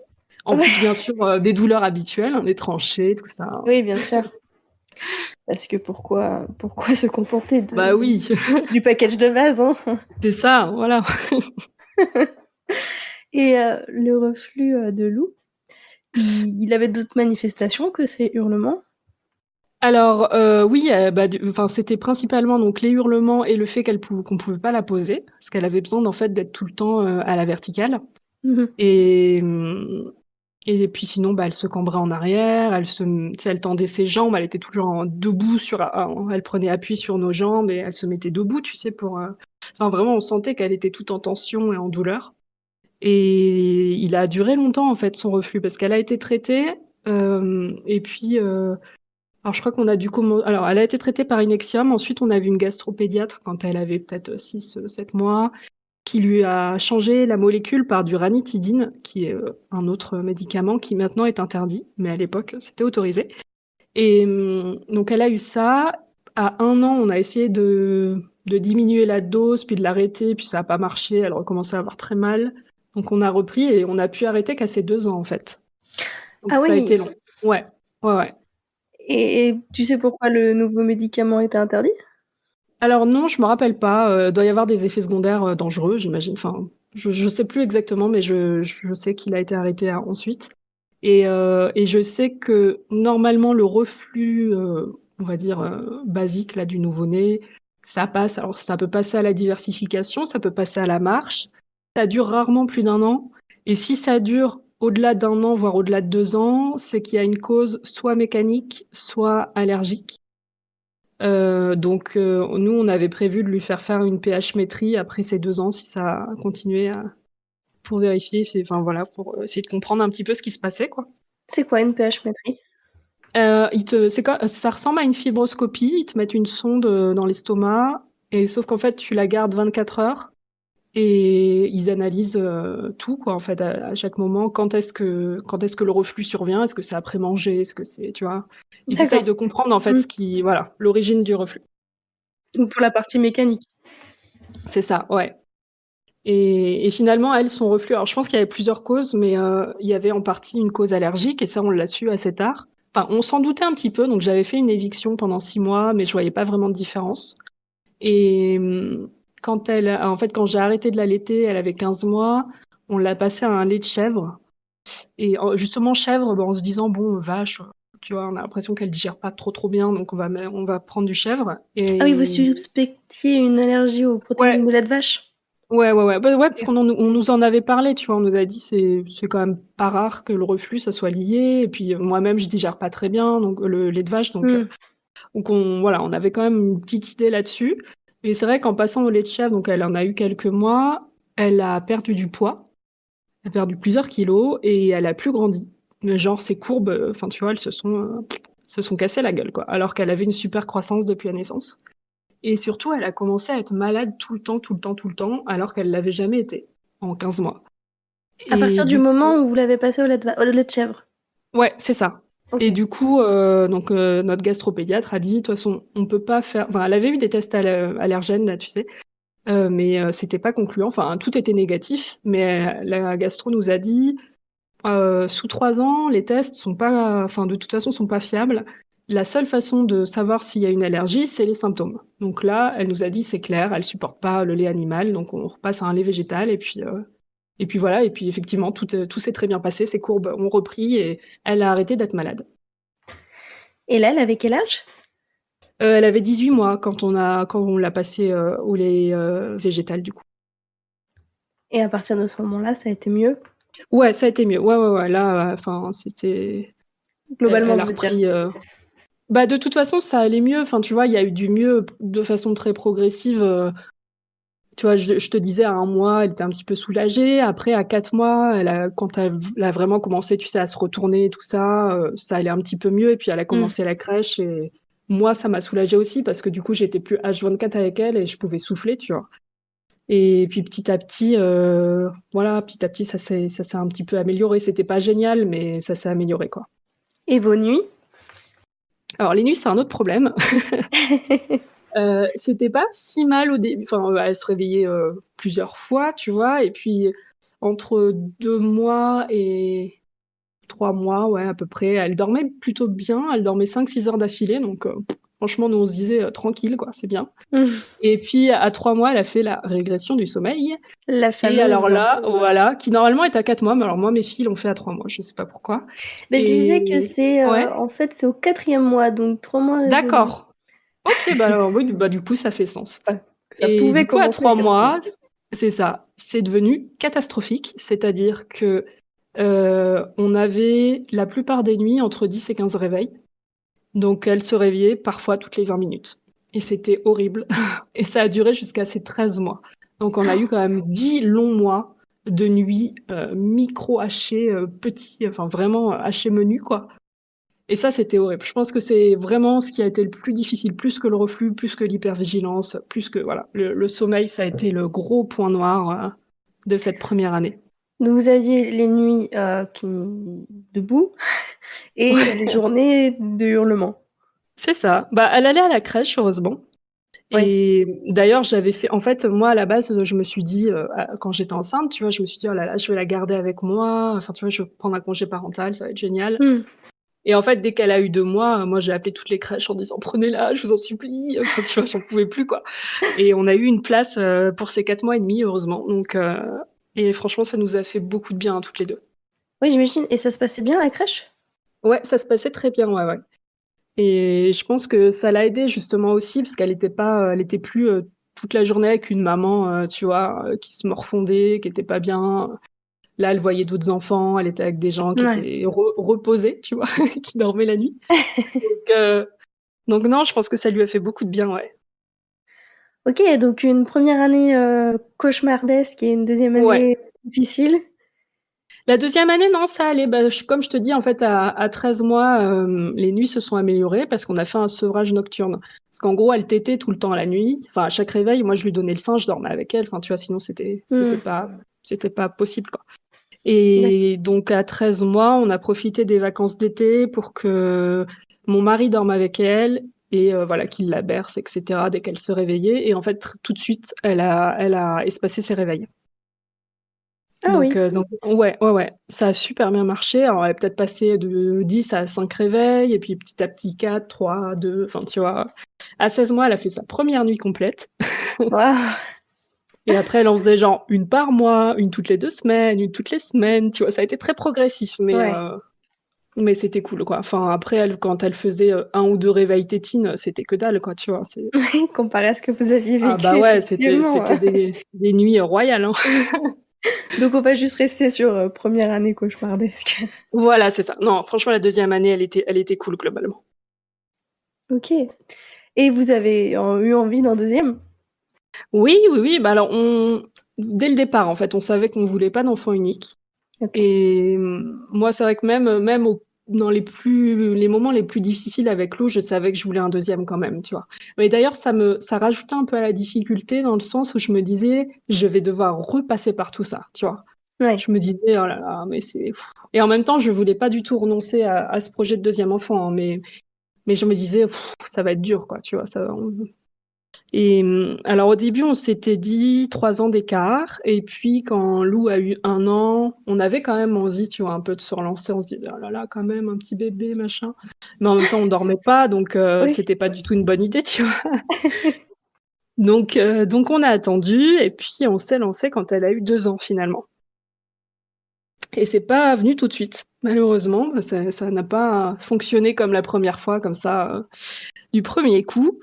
En plus, Ouais, bien sûr, des douleurs habituelles, hein, les tranchées, tout ça. oui, bien sûr. Parce que pourquoi se contenter Bah oui, du package de base, hein? c'est ça, voilà. Et le reflux de Lou, il avait d'autres manifestations que ces hurlements? Alors oui, bah, enfin, c'était principalement donc les hurlements et le fait qu'on pouvait pas la poser, parce qu'elle avait besoin en fait d'être tout le temps à la verticale. Mhm. Et, et puis sinon, bah, elle se cambrait en arrière, tu sais, elle tendait ses jambes, elle était toujours debout elle prenait appui sur nos jambes et elle se mettait debout, tu sais, enfin vraiment, on sentait qu'elle était toute en tension et en douleur. Et il a duré longtemps en fait son reflux parce qu'elle a été traitée et puis alors je crois qu'on a dû commencer. Alors elle a été traitée par Inexium, ensuite on a vu une gastropédiatre quand elle avait peut-être 6, 7 mois qui lui a changé la molécule par du ranitidine, qui est un autre médicament qui maintenant est interdit, mais à l'époque c'était autorisé. Et donc elle a eu ça. À 1 an, on a essayé de diminuer la dose, puis de l'arrêter, puis ça n'a pas marché. Elle recommençait à avoir très mal. Donc on a repris et on a pu arrêter qu'à ses 2 ans en fait. Donc Ah ça a oui! été long. Ouais, ouais, ouais. Et tu sais pourquoi le nouveau médicament était interdit? Alors non, je me rappelle pas. Doit y avoir des effets secondaires dangereux, j'imagine. Enfin, je sais plus exactement, mais je sais qu'il a été arrêté ensuite. Et je sais que normalement le reflux, on va dire basique là du nouveau-né, ça passe. Alors ça peut passer à la diversification, ça peut passer à la marche. Ça dure rarement plus d'un an. Et si ça dure au-delà d'un an, voire au-delà de 2 ans, c'est qu'il y a une cause soit mécanique, soit allergique. Donc, nous, on avait prévu de lui faire une pH-métrie après ces 2 ans, si ça continuait pour vérifier, enfin voilà, pour essayer de comprendre un petit peu ce qui se passait, quoi. C'est quoi une pH-métrie? Ça ressemble à une fibroscopie. Ils te mettent une sonde dans l'estomac, et sauf qu'en fait, tu la gardes 24 heures et ils analysent tout, quoi, en fait, à chaque moment. Quand est-ce que le reflux survient? Est-ce que c'est après manger? Est-ce que c'est, tu vois? Ils essayent D'accord. de comprendre, en fait, Mmh. voilà, l'origine du reflux. Donc pour la partie mécanique. C'est ça, ouais. Et finalement, elle, son reflux, alors je pense qu'il y avait plusieurs causes, mais il y avait en partie une cause allergique, et ça, on l'a su assez tard. Enfin, on s'en doutait un petit peu, donc j'avais fait une éviction pendant 6 mois, mais je voyais pas vraiment de différence. Et quand j'ai arrêté de l'allaiter, elle avait 15 mois, on l'a passée à un lait de chèvre. Et justement, chèvre, en se disant, bon, vache, tu vois, on a l'impression qu'elle digère pas trop bien, donc on va prendre du chèvre. Ah oui, vous Et suspectiez une allergie aux protéines ouais, de lait de vache? ouais, parce Ok. qu'on on nous en avait parlé, tu vois, on nous a dit c'est quand même pas rare que le reflux ça soit lié. Et puis moi-même je digère pas très bien, donc le lait de vache, Hmm. donc voilà, on avait quand même une petite idée là-dessus. Et c'est vrai qu'en passant au lait de chèvre, donc elle en a eu quelques mois, elle a perdu du poids, elle a perdu plusieurs kilos et elle a plus grandi. Mais genre ses courbes, enfin tu vois, elles se sont cassées la gueule quoi, alors qu'elle avait une super croissance depuis la naissance. Et surtout, elle a commencé à être malade tout le temps, alors qu'elle l'avait jamais été en 15 mois. À Et partir du du coup, moment où vous l'avez passé au lait de chèvre. ouais, c'est ça. Ok. Et du coup, notre gastropédiatre a dit, de toute façon, on peut pas faire. Enfin, elle avait eu des tests allergènes là, tu sais, mais c'était pas concluant. Enfin, tout était négatif. Mais la gastro nous a dit, sous 3 ans, les tests sont pas, enfin, de toute façon, sont pas fiables. La seule façon de savoir s'il y a une allergie, c'est les symptômes. Donc là, elle nous a dit, c'est clair, elle supporte pas le lait animal, donc on repasse à un lait végétal. Et puis voilà. Et puis effectivement, tout s'est très bien passé. Ses courbes ont repris et elle a arrêté d'être malade. Et là, elle avait quel âge? Elle avait 18 mois quand on l'a passé au lait végétal du coup. Et à partir de ce moment-là, ça a été mieux? Ouais, ça a été mieux. Ouais. Là, enfin, c'était. Globalement, Elle je a veux dire. repris. Bah, de toute façon, ça allait mieux. Enfin, tu vois, il y a eu du mieux de façon très progressive. Tu vois, je te disais, à 1 mois, elle était un petit peu soulagée. Après, à 4 mois, quand elle a vraiment commencé, tu sais, à se retourner, tout ça, ça allait un petit peu mieux. Et puis, elle a Hmm. commencé la crèche. Et moi, ça m'a soulagée aussi parce que du coup, j'étais plus H24 avec elle et je pouvais souffler, tu vois. Et puis, petit à petit, voilà, petit à petit, ça s'est un petit peu amélioré. C'était pas génial, mais ça s'est amélioré, quoi. Et vos nuits? Alors, les nuits, c'est un autre problème. C'était pas si mal au début. Enfin, elle se réveillait plusieurs fois, tu vois. Et puis, entre 2 mois et 3 mois, ouais, à peu près, elle dormait plutôt bien. Elle dormait 5-6 heures d'affilée. Donc, franchement, nous, on se disait tranquille, quoi, c'est bien. Et puis, à 3 mois, elle a fait la régression du sommeil. La Et alors fameuse. là, voilà, qui normalement est à 4 mois. Mais alors, moi, mes filles l'ont fait à 3 mois. Je sais pas pourquoi. Mais je lisais que Et c'est ouais, en fait c'est au 4e mois, donc 3 mois révolus. d'accord. Ok, bah alors, oui, bah, du coup, ça fait sens. Enfin, que ça Et pouvait du coup, à commencer à trois 4e mois. mois, c'est ça, c'est devenu catastrophique. C'est-à-dire que on avait la plupart des nuits entre 10 et 15 réveils. Donc, elle se réveillait parfois toutes les 20 minutes. Et c'était horrible. Et ça a duré jusqu'à ses 13 mois. Donc, on a eu quand même 10 longs mois de nuits micro-hachées, petits, enfin vraiment hachés menus, quoi. Et ça, c'était horrible. Je pense que c'est vraiment ce qui a été le plus difficile, plus que le reflux, plus que l'hypervigilance, plus que voilà, le sommeil, ça a été le gros point noir de cette première année. Donc vous aviez les nuits debout et les journées de hurlements. C'est ça. Bah, elle allait à la crèche, heureusement. Oui. Et d'ailleurs, j'avais fait. En fait, moi, à la base, je me suis dit, quand j'étais enceinte, tu vois, je me suis dit, oh là là, je vais la garder avec moi. Enfin, tu vois, je vais prendre un congé parental, ça va être génial. Hmm. Et en fait, dès qu'elle a eu 2 mois, moi, j'ai appelé toutes les crèches en disant, prenez-la, je vous en supplie. Enfin, tu vois, j'en pouvais plus, quoi. Et on a eu une place pour ces 4 mois et demi, heureusement. Donc, et franchement, ça nous a fait beaucoup de bien, toutes les deux. Oui, j'imagine. Et ça se passait bien à la crèche? Ouais, ça se passait très bien, ouais. Et je pense que ça l'a aidée justement aussi, parce qu'elle était pas, elle était plus toute la journée avec une maman, tu vois, qui se morfondait, qui était pas bien. Là, elle voyait d'autres enfants, elle était avec des gens qui Ouais. étaient reposés, tu vois, qui dormaient la nuit. Donc non, je pense que ça lui a fait beaucoup de bien, ouais. Ok, donc une première année cauchemardesque et une deuxième Ouais. année difficile. La deuxième année, non, ça allait. Bah, comme je te dis, en fait, à 13 mois, les nuits se sont améliorées parce qu'on a fait un sevrage nocturne. Parce qu'en gros, elle tétait tout le temps la nuit. Enfin, à chaque réveil, moi, je lui donnais le sein, je dormais avec elle. Enfin, tu vois, sinon, Hmm. c'était pas possible, quoi. D'accord. Et donc, à 13 mois, on a profité des vacances d'été pour que mon mari dorme avec elle et voilà, qu'il la berce, etc., dès qu'elle se réveillait. Et en fait, tout de suite, elle a espacé ses réveils. Ah oui. Donc ouais, ça a super bien marché. Alors, elle est peut-être passée de 10 à 5 réveils, et puis petit à petit 4, 3, 2, enfin, tu vois. À 16 mois, elle a fait sa première nuit complète. Waouh. Et après, elle en faisait genre une par mois, une toutes les 2 semaines, une toutes les semaines, tu vois. Ça a été très progressif, mais Ouais. Mais c'était cool, quoi. Enfin, après, quand elle faisait 1 ou 2 réveils tétines, c'était que dalle, quoi, tu vois. Comparé à ce que vous aviez Ah vécu, bah ouais, effectivement. c'était des nuits royales, hein. Donc on va juste rester sur première année cauchemardesque. Voilà, c'est ça. Non, franchement, la deuxième année, elle était cool, globalement. Ok. Et vous avez eu envie d'un deuxième? Oui, oui, oui. Bah alors, dès le départ, en fait, on savait qu'on voulait pas d'enfant unique. Ok. Et moi, c'est vrai que même dans les moments les plus difficiles avec Lou, je savais que je voulais un deuxième quand même, tu vois. Mais d'ailleurs, ça rajoutait un peu à la difficulté dans le sens où je me disais, je vais devoir repasser par tout ça, tu vois. Ouais. Je me disais, oh là là, mais c'est fou. Et en même temps, je voulais pas du tout renoncer à ce projet de deuxième enfant, hein, mais je me disais, ça va être dur, quoi, tu vois. Et alors au début, on s'était dit 3 ans d'écart. Et puis quand Lou a eu 1 an, on avait quand même envie, tu vois, un peu de se relancer. On se dit, oh là là, quand même, un petit bébé, machin. Mais en même temps, on dormait pas, donc Oui. c'était pas du tout une bonne idée, tu vois. Donc on a attendu, et puis on s'est lancé quand elle a eu 2 ans finalement. Et c'est pas venu tout de suite, malheureusement. Ça n'a pas fonctionné comme la première fois, comme ça, du premier coup.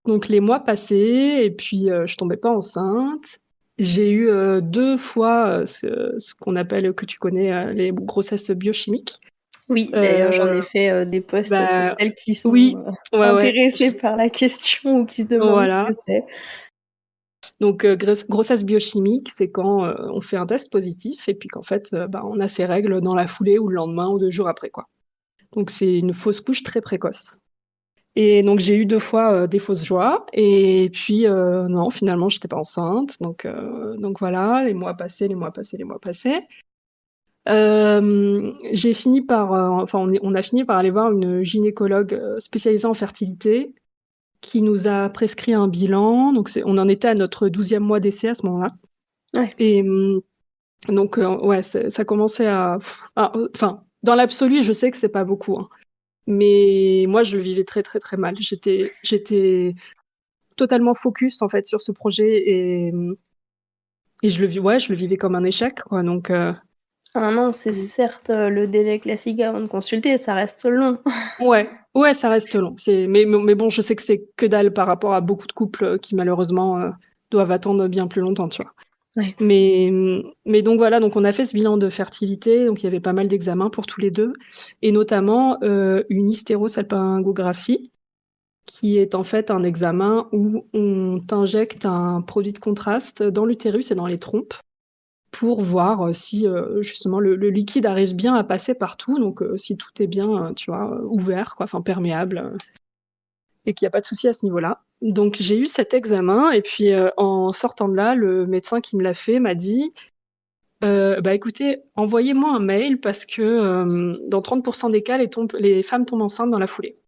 Donc les mois passaient et puis je tombais pas enceinte. J'ai eu 2 fois ce qu'on appelle, que tu connais, les grossesses biochimiques. Oui, d'ailleurs, j'en ai Euh, fait des posts pour bah celles qui sont oui, ouais, ouais. intéressées par la question ou qui se demandent ce Voilà. que c'est. Donc grossesse biochimique, c'est quand on fait un test positif et puis qu'en fait, bah, on a ses règles dans la foulée ou le lendemain ou 2 jours après, quoi. Donc c'est une fausse couche très précoce. Et donc j'ai eu 2 fois des fausses joies. Et puis non, finalement, j'étais pas enceinte. Donc voilà, les mois passaient, les mois passaient, les mois passaient. J'ai fini par, enfin, on a fini par aller voir une gynécologue spécialisée en fertilité qui nous a prescrit un bilan. Donc on en était à notre 12e mois d'essai à ce moment-là. Ouais. Et donc ouais, ça commençait enfin, dans l'absolu, je sais que c'est pas beaucoup, hein. Mais moi, je le vivais très, très, très mal. J'étais totalement focus en fait sur ce projet et je le vivais comme un échec, quoi. Donc 1 an, c'est mmh, certes le délai classique avant de consulter, ça reste long. ouais, ouais, ça reste long. Mais bon, je sais que c'est que dalle par rapport à beaucoup de couples qui malheureusement doivent attendre bien plus longtemps, tu vois. Ouais. Mais donc voilà, donc on a fait ce bilan de fertilité, donc il y avait pas mal d'examens pour tous les 2 et notamment une hystérosalpingographie qui est en fait un examen où on t'injecte un produit de contraste dans l'utérus et dans les trompes pour voir si justement le liquide arrive bien à passer partout, donc si tout est bien, tu vois, ouvert, quoi, enfin perméable, et qu'il n'y a pas de souci à ce niveau-là. Donc j'ai eu cet examen et puis en sortant de là, le médecin qui me l'a fait m'a dit bah écoutez, envoyez-moi un mail parce que dans 30% des cas, les femmes tombent enceintes dans la foulée.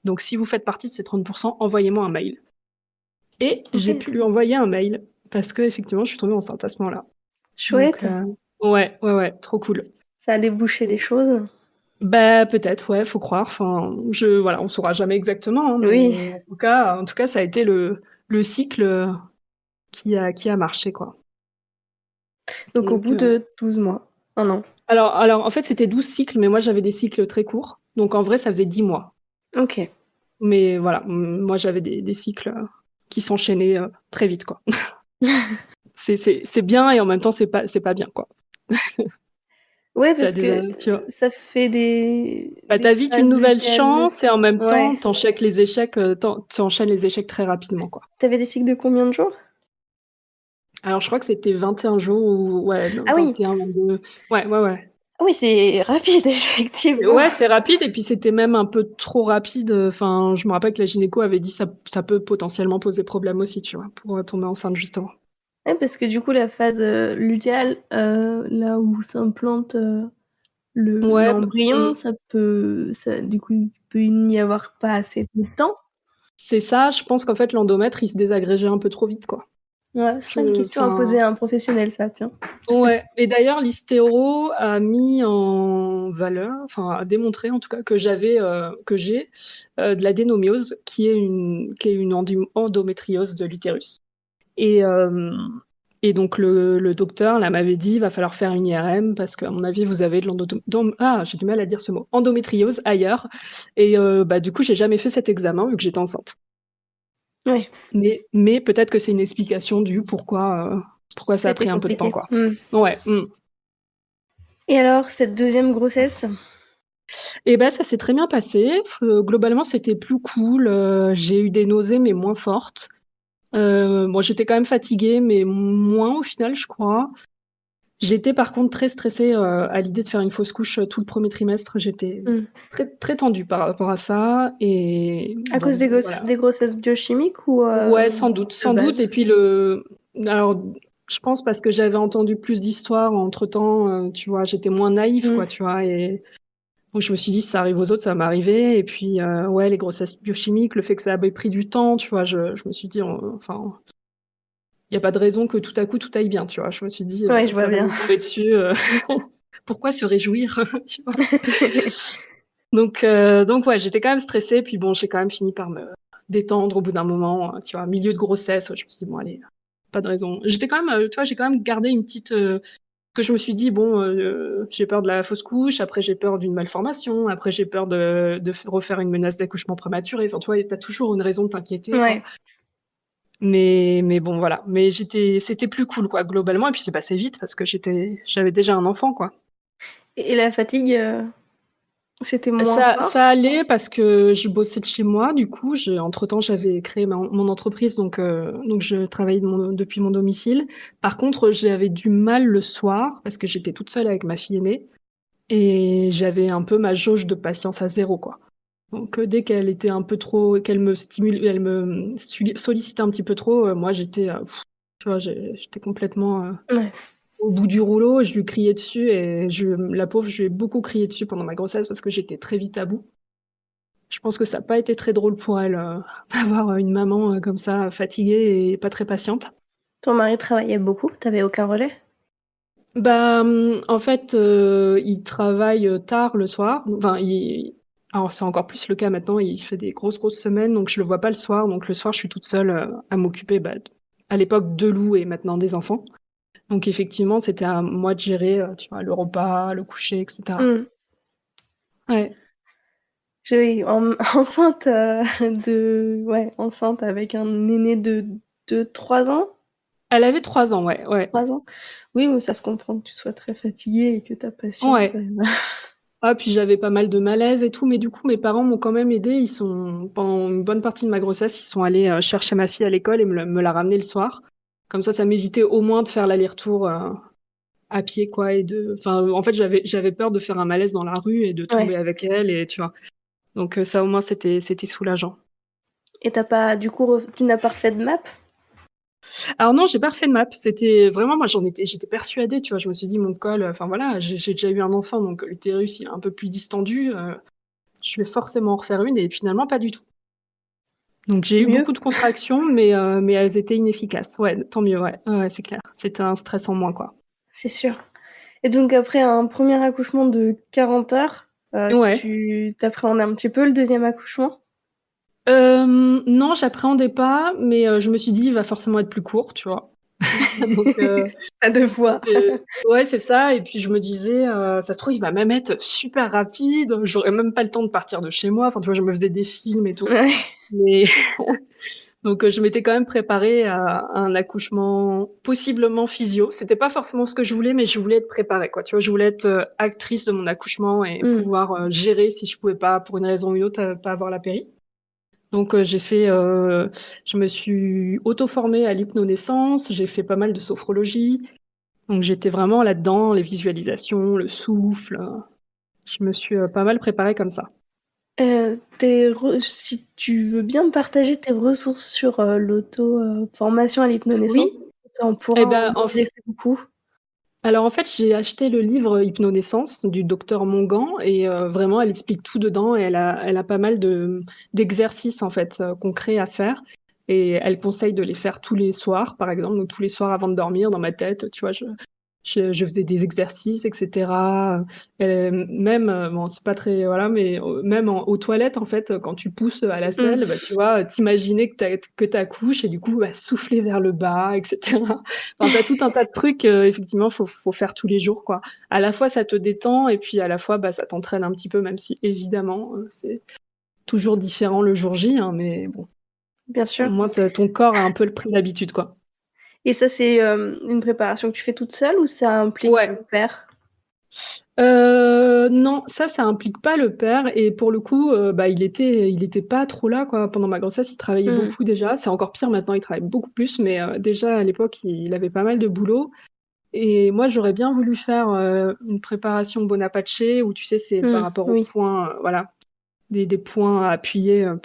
Donc si vous faites partie de ces 30%, envoyez-moi un mail. Et j'ai OK. pu lui envoyer un mail parce que effectivement, je suis tombée enceinte à ce moment-là. Donc Chouette. ouais, ouais, ouais, trop cool. Ça a débouché des choses. Bah peut-être, ouais, faut croire. Enfin, voilà, on saura jamais exactement, hein, Oui. mais en tout cas, ça a été le cycle qui a marché, quoi. Donc au Donc bout de 12 mois. 1 an. alors en fait, c'était 12 cycles, mais moi j'avais des cycles très courts. Donc en vrai, ça faisait 10 mois. OK. Mais voilà, moi j'avais des cycles qui s'enchaînaient très vite, quoi. C'est bien et en même temps, c'est pas bien, quoi. Ouais, Tu as parce des, que tu vois? ça fait des Bah, des tu vite une phases nouvelle lutéales. chance et en même temps, Ouais. t'enchaînes les échecs, tu enchaînes les échecs très rapidement, quoi. Tu avais des cycles de combien de jours? Alors je crois que c'était 21 jours ou ouais, non, Ah oui! 21, 22. Ouais, ouais, ouais. Ah oui, c'est rapide effectivement. Ouais, c'est rapide et puis c'était même un peu trop rapide, enfin, je me rappelle que la gynéco avait dit: «Ça peut potentiellement poser problème aussi», tu vois? Pour tomber enceinte justement. Ouais, parce que du coup la phase lutéale, là où s'implante, Ouais, l'embryon, ça du coup, il peut n'y avoir pas assez de temps? c'est ça, je pense qu'en fait l'endomètre, il se désagrégeait un peu trop vite, quoi. Ouais, ce serait une Je question à poser enfin à un professionnel ça, tiens. Ouais, et d'ailleurs l'hystéro a mis en valeur, enfin a démontré en tout cas que j'ai, de l'adénomiose qui est une endométriose de l'utérus et Et donc le docteur là m'avait dit, il va falloir faire une IRM parce qu'à mon avis vous avez de j'ai du mal à dire ce mot, endométriose ailleurs. Et bah du coup j'ai jamais fait cet examen vu que j'étais enceinte. Oui, Mais peut-être que c'est une explication du pourquoi ça ça a a été pris un peu de temps compliqué. quoi. Ouais. Et alors, cette deuxième grossesse? Et ben ça s'est très bien passé. Globalement c'était plus cool. J'ai eu des nausées mais moins fortes. Bon j'étais quand même fatiguée mais moins au final je crois. J'étais par contre très stressée à l'idée de faire une fausse couche tout le premier trimestre. J'étais Hmm. très, très tendue par rapport à ça. Et À cause bon, voilà. des grossesses biochimiques ou Ouais, sans doute, de sans doute. Et base? puis alors, je pense parce que j'avais entendu plus d'histoires entre-temps, tu vois, j'étais moins naïve, Hmm. quoi, tu vois. Et donc, je me suis dit, si ça arrive aux autres, ça va m'arriver. Et puis, ouais, les grossesses biochimiques, le fait que ça avait pris du temps, tu vois, je me suis dit, enfin, il n'y a pas de raison que tout à coup tout aille bien, tu vois. Je me suis dit, Ouais, je vois ça va bien. nous tomber dessus. Pourquoi se réjouir, tu vois. Donc ouais, j'étais quand même stressée. Puis bon, j'ai quand même fini par me détendre au bout d'un moment, tu vois, milieu de grossesse. Je me suis dit, bon, allez, pas de raison. J'étais quand même, tu vois, j'ai quand même gardé une petite. Que je me suis dit, bon, j'ai peur de la fausse couche, après j'ai peur d'une malformation, après j'ai peur de refaire une menace d'accouchement prématuré. Enfin, tu vois, t'as toujours une raison de t'inquiéter, quoi. Ouais. Mais bon, voilà. Mais c'était plus cool, quoi, globalement. Et puis c'est passé vite parce que j'avais déjà un enfant, quoi. Et la fatigue, c'était moins Ça fort? allait parce que je bossais de chez moi. Du coup, entre-temps, j'avais créé mon entreprise, donc je travaillais depuis mon domicile. Par contre, j'avais du mal le soir parce que j'étais toute seule avec ma fille aînée et j'avais un peu ma jauge de patience à zéro, quoi. Donc, dès qu'elle était un peu trop, qu'elle me stimule, elle me sollicitait un petit peu trop, moi, tu vois, j'étais complètement Ouais. au bout du rouleau. Je lui criais dessus et la pauvre, je lui ai beaucoup crié dessus pendant ma grossesse parce que j'étais très vite à bout. Je pense que ça n'a pas été très drôle pour elle d'avoir une maman comme ça, fatiguée et pas très patiente. Ton mari travaillait beaucoup? T'avais aucun relais? Bah, en fait, il travaille tard le soir. Enfin, alors c'est encore plus le cas maintenant, il fait des grosses, grosses semaines, donc je le vois pas le soir. Donc le soir, je suis toute seule à m'occuper, bah, à l'époque, de Lou et maintenant des enfants. Donc effectivement, c'était à moi de gérer, tu vois, le repas, le coucher, etc. Mmh. Ouais. J'ai enceinte, enceinte avec un aîné de 3 ans? Elle avait 3 ans, ouais, ouais. 3 ans? Oui, mais ça se comprend que tu sois très fatiguée et que ta patience, Ouais. Ah, puis j'avais pas mal de malaise et tout, mais du coup, mes parents m'ont quand même aidée. Pendant une bonne partie de ma grossesse, ils sont allés chercher ma fille à l'école et me la ramener le soir. Comme ça m'évitait au moins de faire l'aller-retour à pied, quoi. Enfin, en fait, j'avais peur de faire un malaise dans la rue et de tomber Ouais. avec elle, et tu vois. Donc, ça, au moins, c'était soulageant. Et tu pas du coup tu n'as pas refait de map? Alors non, j'ai pas refait de map. C'était vraiment, moi, j'étais persuadée, tu vois. Je me suis dit, mon col, enfin voilà, j'ai déjà eu un enfant, donc l'utérus, il est un peu plus distendu. Je vais forcément en refaire une, et finalement, pas du tout. Donc j'ai eu Mieux? beaucoup de contractions, mais elles étaient inefficaces. Ouais, tant mieux, ouais. Ouais, c'est clair. C'était un stress en moins, quoi. C'est sûr. Et donc après un premier accouchement de 40 heures, Ouais. tu appréhendes un petit peu le deuxième accouchement? Non, j'appréhendais pas, mais je me suis dit, il va forcément être plus court, tu vois. Donc, À 2 fois. ouais, c'est ça. Et puis je me disais, ça se trouve, il va même être super rapide. J'aurais même pas le temps de partir de chez moi. Enfin, tu vois, je me faisais des films et tout. Ouais. Mais donc, je m'étais quand même préparée à un accouchement possiblement physio. C'était pas forcément ce que je voulais, mais je voulais être préparée, quoi. Tu vois, je voulais être actrice de mon accouchement et Mmh. pouvoir gérer si je pouvais pas, pour une raison ou une autre, pas avoir la péri. Donc, je me suis auto-formée à l'hypnonaissance. J'ai fait pas mal de sophrologie. Donc, j'étais vraiment là-dedans, les visualisations, le souffle. Je me suis pas mal préparée comme ça. Si tu veux bien me partager tes ressources sur, formation à l'hypnonaissance, Oui, ça on eh pourra en ben, progresser beaucoup. alors en fait, j'ai acheté le livre Hypnonaissance du docteur Mongan, et vraiment elle explique tout dedans, et elle a pas mal d'exercices en fait concrets à faire, et elle conseille de les faire tous les soirs par exemple, donc tous les soirs avant de dormir dans ma tête, tu vois, je faisais des exercices, etc. Même, bon, c'est pas très, voilà, mais même aux toilettes, en fait, quand tu pousses à la Mm. selle, bah, tu vois, t'imaginer que t'accouches et du coup, bah, souffler vers le bas, etc. Enfin, t'as tout un tas de trucs, effectivement, faut faire tous les jours, quoi. À la fois, ça te détend et puis à la fois, bah, ça t'entraîne un petit peu, même si évidemment, c'est toujours différent le jour J, hein, mais bon, Bien au sûr. moins, ton corps a un peu pris l'habitude, quoi. Et ça, c'est une préparation que tu fais toute seule ou ça implique Ouais. le père? Non, ça implique pas le père et pour le coup, bah, il était pas trop là, quoi. Pendant ma grossesse, il travaillait Mm. beaucoup déjà. C'est encore pire maintenant, il travaille beaucoup plus, mais déjà à l'époque, il avait pas mal de boulot et moi, j'aurais bien voulu faire, une préparation Bonaparte où tu sais, c'est par Mm. rapport aux Oui. points, voilà, des points à appuyer, Les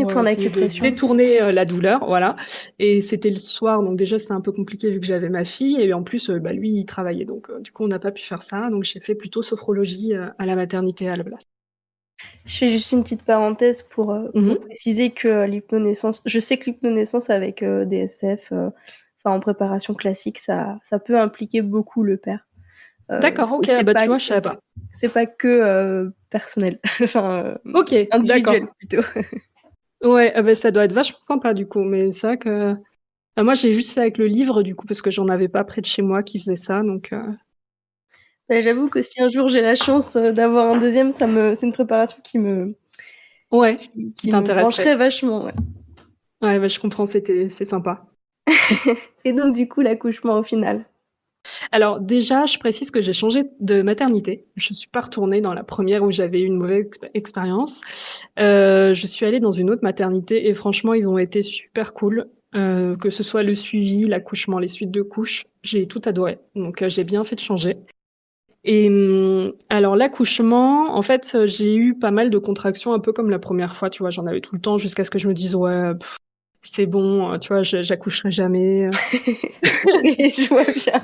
pour points essayer de d'acupression. détourner la douleur, voilà. Et c'était le soir, donc déjà c'est un peu compliqué vu que j'avais ma fille. Et en plus, bah, lui, il travaillait, donc du coup, on n'a pas pu faire ça. Donc j'ai fait plutôt sophrologie à la maternité à la place. Je fais juste une petite parenthèse pour Mhm. préciser que l'hypnonaissance, je sais que l'hypnonaissance avec DSF, enfin en préparation classique, ça peut impliquer beaucoup le père. D'accord, ok, C'est bah pas, tu vois, je savais pas. c'est pas que personnel, enfin Ok, individuel d'accord. plutôt. Ouais, bah, ça doit être vachement sympa du coup. Mais c'est vrai que moi, j'ai juste fait avec le livre du coup parce que j'en avais pas près de chez moi qui faisait ça, donc Bah, j'avoue que si un jour j'ai la chance d'avoir un deuxième, c'est une préparation ouais, qui qui me t'intéresserait. brancherait vachement, ouais. Ouais, bah, je comprends, c'est sympa. Et donc du coup l'accouchement au final. Alors déjà, je précise que j'ai changé de maternité. Je suis pas retournée dans la première où j'avais eu une mauvaise expérience. Je suis allée dans une autre maternité et franchement, ils ont été super cool. Que ce soit le suivi, l'accouchement, les suites de couches, j'ai tout adoré. Donc j'ai bien fait de changer. Et alors l'accouchement, en fait, j'ai eu pas mal de contractions, un peu comme la première fois, tu vois, j'en avais tout le temps jusqu'à ce que je me dise ouais, c'est bon, tu vois, j'accoucherai jamais. Oui, je vois bien.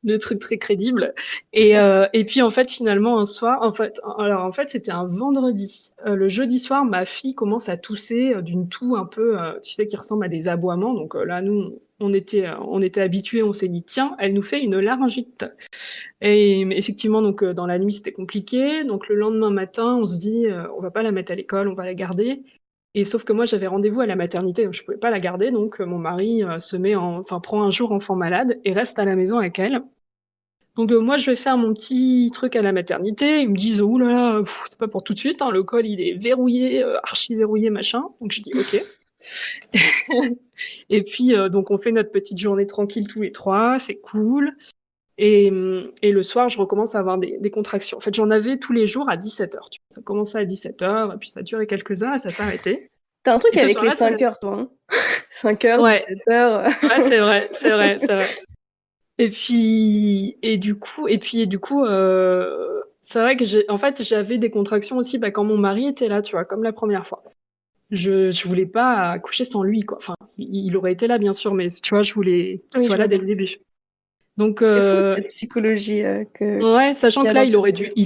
Le truc très crédible. Et puis en fait, finalement, un soir, en fait, c'était un vendredi. Le jeudi soir, ma fille commence à tousser d'une toux un peu, tu sais, qui ressemble à des aboiements. Donc là, nous, on était habitués, on s'est dit, tiens, elle nous fait une laryngite. Et effectivement, donc dans la nuit, c'était compliqué. Donc le lendemain matin, on se dit, on va pas la mettre à l'école, on va la garder. Et sauf que moi, j'avais rendez-vous à la maternité, donc je pouvais pas la garder. Donc mon mari prend un jour enfant malade et reste à la maison avec elle. Donc moi, je vais faire mon petit truc à la maternité. Ils me disent: «Ouh là là, c'est pas pour tout de suite, hein, le col il est verrouillé, archi verrouillé, machin». Donc je dis: «OK». Et puis donc on fait notre petite journée tranquille tous les 3, c'est cool. Et le soir, je recommence à avoir des contractions. En fait, j'en avais tous les jours à 17h, tu vois? Ça commençait à 17h et puis ça durait quelques heures et ça s'arrêtait. T'as un truc Et ce avec les soir-là, ça 5 heures toi, hein? 5 heures, ouais, 17 heures. ouais, c'est vrai, c'est vrai, c'est vrai. Et du coup, c'est vrai que en fait, j'avais des contractions aussi, bah, quand mon mari était là, tu vois, comme la première fois. Je voulais pas accoucher sans lui, quoi. Enfin, il aurait été là, bien sûr, mais tu vois, je voulais qu'il Oui, je soit là vois dès bien. le début. Donc, C'est fou cette psychologie que ouais, sachant qu'il y a que là, dans il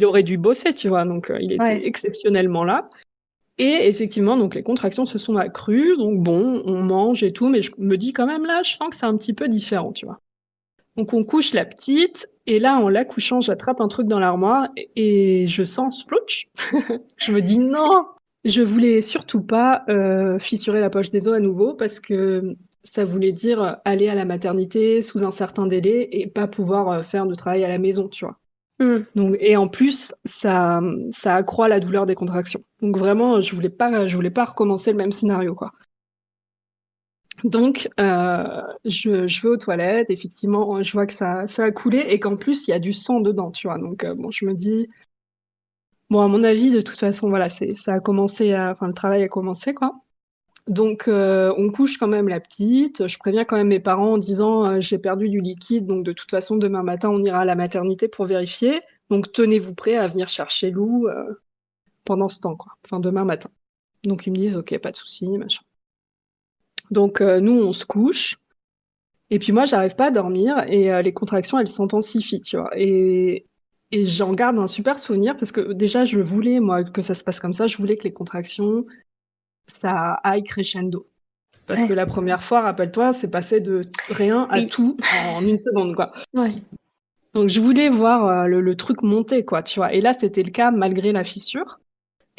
ta aurait tête. dû bosser, tu vois, donc il était Ouais. exceptionnellement là. Et effectivement, donc les contractions se sont accrues, donc bon, on mange et tout, mais je me dis quand même là, je sens que c'est un petit peu différent, tu vois. Donc on couche la petite, et là, en la couchant, j'attrape un truc dans l'armoire et je sens splouch. Je me dis non! Je voulais surtout pas fissurer la poche des os à nouveau parce que ça voulait dire aller à la maternité sous un certain délai et pas pouvoir faire de travail à la maison, tu vois. Mmh. Donc, et en plus, ça accroît la douleur des contractions. Donc vraiment, je voulais pas recommencer le même scénario, quoi. Donc, je vais aux toilettes, effectivement, je vois que ça a coulé et qu'en plus, il y a du sang dedans, tu vois. Donc, bon, je me dis, bon, à mon avis, de toute façon, voilà, ça a commencé enfin, le travail a commencé, quoi. Donc, on couche quand même la petite. Je préviens quand même mes parents en disant, j'ai perdu du liquide, donc de toute façon, demain matin, on ira à la maternité pour vérifier. Donc, tenez-vous prêts à venir chercher Lou pendant ce temps, quoi. Enfin, demain matin. Donc, ils me disent, ok, pas de souci, machin. Donc, nous, on se couche. Et puis moi, j'arrive pas à dormir et les contractions, elles s'intensifient, tu vois. Et j'en garde un super souvenir parce que déjà, je voulais, moi, que ça se passe comme ça. Je voulais que les contractions, ça aille crescendo. Parce que la première fois, rappelle-toi, c'est passé de rien à Oui. tout en une seconde, quoi. Ouais. Donc je voulais voir le truc monter, quoi, tu vois. Et là, c'était le cas malgré la fissure.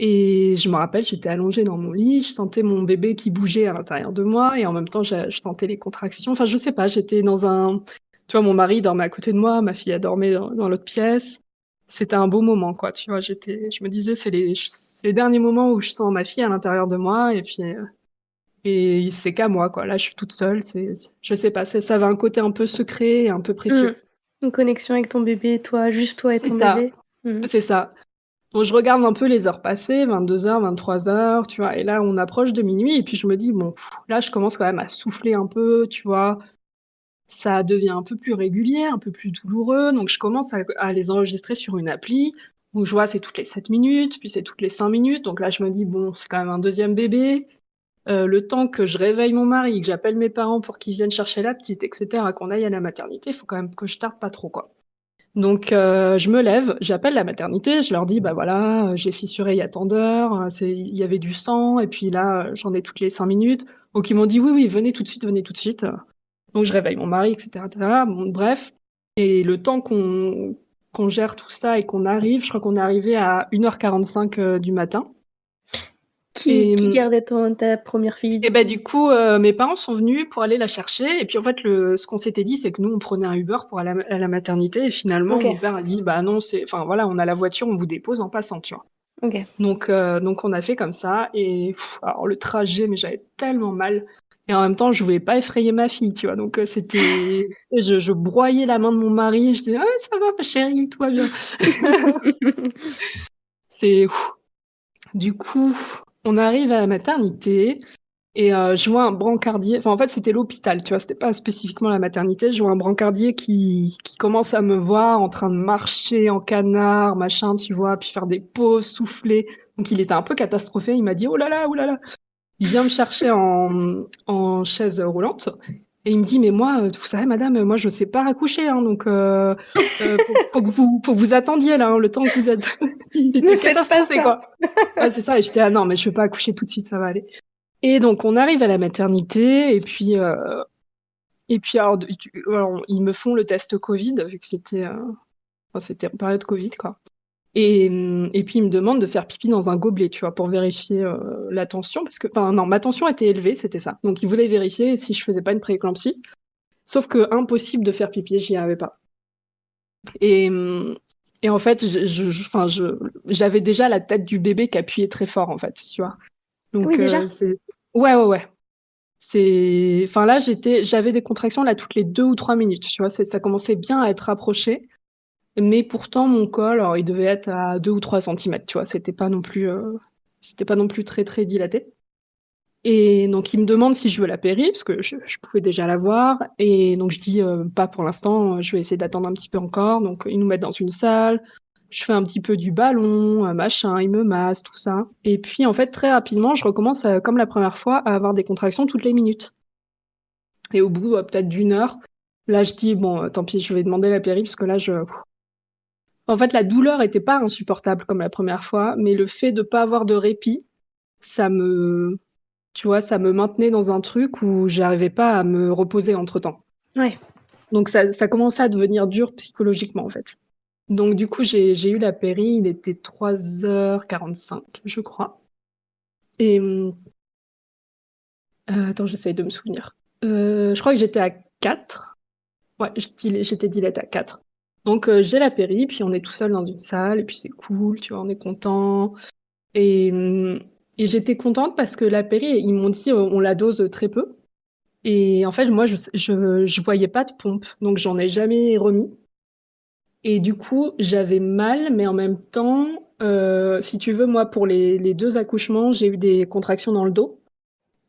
Et je me rappelle, j'étais allongée dans mon lit, je sentais mon bébé qui bougeait à l'intérieur de moi, et en même temps, je sentais les contractions. Enfin, je sais pas, j'étais dans un... Tu vois, mon mari dormait à côté de moi, ma fille, elle dormait dans l'autre pièce. C'était un beau moment, quoi, tu vois. Je me disais, c'est les derniers moments où je sens ma fille à l'intérieur de moi, et c'est qu'à moi, quoi. Là, je suis toute seule, je sais pas, ça avait un côté un peu secret et un peu précieux. Une connexion avec ton bébé, toi, juste toi et C'est ton ça, bébé. c'est ça. Donc, je regarde un peu les heures passées, 22h, 23h, tu vois, et là, on approche de minuit, et puis je me dis, bon, là, je commence quand même à souffler un peu, tu vois, ça devient un peu plus régulier, un peu plus douloureux, donc je commence à les enregistrer sur une appli, où je vois c'est toutes les 7 minutes, puis c'est toutes les 5 minutes, donc là, je me dis, bon, c'est quand même un deuxième bébé, le temps que je réveille mon mari, que j'appelle mes parents pour qu'ils viennent chercher la petite, etc., qu'on aille à la maternité, il faut quand même que je tarde pas trop, quoi. Donc je me lève, j'appelle la maternité, je leur dis bah voilà, j'ai fissuré il y a tant d'heures, il y avait du sang et puis là j'en ai toutes les 5 minutes. Donc ils m'ont dit oui oui, venez tout de suite, venez tout de suite. Donc je réveille mon mari, etc. etc. Bon, bref, et le temps qu'on gère tout ça et qu'on arrive, je crois qu'on est arrivé à 1h45 du matin. Qui gardait ta première fille Et bah du coup, mes parents sont venus pour aller la chercher. Et puis en fait, ce qu'on s'était dit, c'est que nous, on prenait un Uber pour aller à la maternité. Et finalement, Ok. mon père a dit, bah non, enfin voilà, on a la voiture, on vous dépose en passant, tu vois. Ok. Donc on a fait comme ça. Et alors le trajet, mais j'avais tellement mal. Et en même temps, je voulais pas effrayer ma fille, tu vois. Donc je broyais la main de mon mari. Je disais, ah, ça va, ma chérie, tout va bien. C'est, du coup, on arrive à la maternité. Et je vois un brancardier, enfin en fait c'était l'hôpital, tu vois, c'était pas spécifiquement la maternité, je vois un brancardier qui commence à me voir en train de marcher en canard, machin, tu vois, puis faire des pauses, souffler. Donc il était un peu catastrophé, il m'a dit oh là là, oh là là. Il vient me chercher en chaise roulante et il me dit mais moi, vous savez madame, moi je sais pas accoucher, hein, donc faut que vous attendiez là, hein, le temps que vous êtes. Il Ne était faites pas catastrophé ça. quoi. Ouais, c'est ça, et j'étais ah non mais je peux pas accoucher tout de suite, ça va aller. Et donc, on arrive à la maternité, alors, ils me font le test Covid, vu que c'était en période Covid, quoi. Et puis, ils me demandent de faire pipi dans un gobelet, tu vois, pour vérifier la tension, parce que, enfin, non, ma tension était élevée, c'était ça. Donc, ils voulaient vérifier si je faisais pas une prééclampsie. Sauf que, impossible de faire pipi, j'y arrivais pas. Et, et en fait, j'avais déjà la tête du bébé qui appuyait très fort, en fait, tu vois. Ah oui, Donc, déjà. ouais, ouais, ouais. Enfin là, j'avais des contractions là toutes les 2 ou 3 minutes, tu vois, ça commençait bien à être rapproché, mais pourtant mon col, alors, il devait être à 2 ou 3 centimètres, tu vois, c'était pas non plus très très dilaté. Et donc il me demande si je veux la péri, parce que je pouvais déjà l'avoir, et donc je dis pas pour l'instant, je vais essayer d'attendre un petit peu encore. Donc ils nous mettent dans une salle, je fais un petit peu du ballon, machin, ils me massent, tout ça. Et puis en fait très rapidement, je recommence comme la première fois à avoir des contractions toutes les minutes. Et au bout peut-être d'1 heure, là je dis bon tant pis, je vais demander la péri, parce que là en fait la douleur était pas insupportable comme la première fois, mais le fait de pas avoir de répit, ça me tu vois, ça me maintenait dans un truc où j'arrivais pas à me reposer entre-temps. Ouais. Donc ça commençait à devenir dur psychologiquement en fait. Donc du coup, j'ai eu la péri, il était 3h45, je crois. Et attends, j'essaye de me souvenir. Je crois que j'étais à 4. Ouais, j'étais dilette à 4. Donc j'ai la péri, puis on est tout seul dans une salle, et puis c'est cool, tu vois, on est content. Et, hum, et j'étais contente parce que la péri, ils m'ont dit on la dose très peu. Et en fait, moi, je voyais pas de pompe, donc j'en ai jamais remis. Et du coup, j'avais mal, mais en même temps, si tu veux, moi, pour les 2 accouchements, j'ai eu des contractions dans le dos.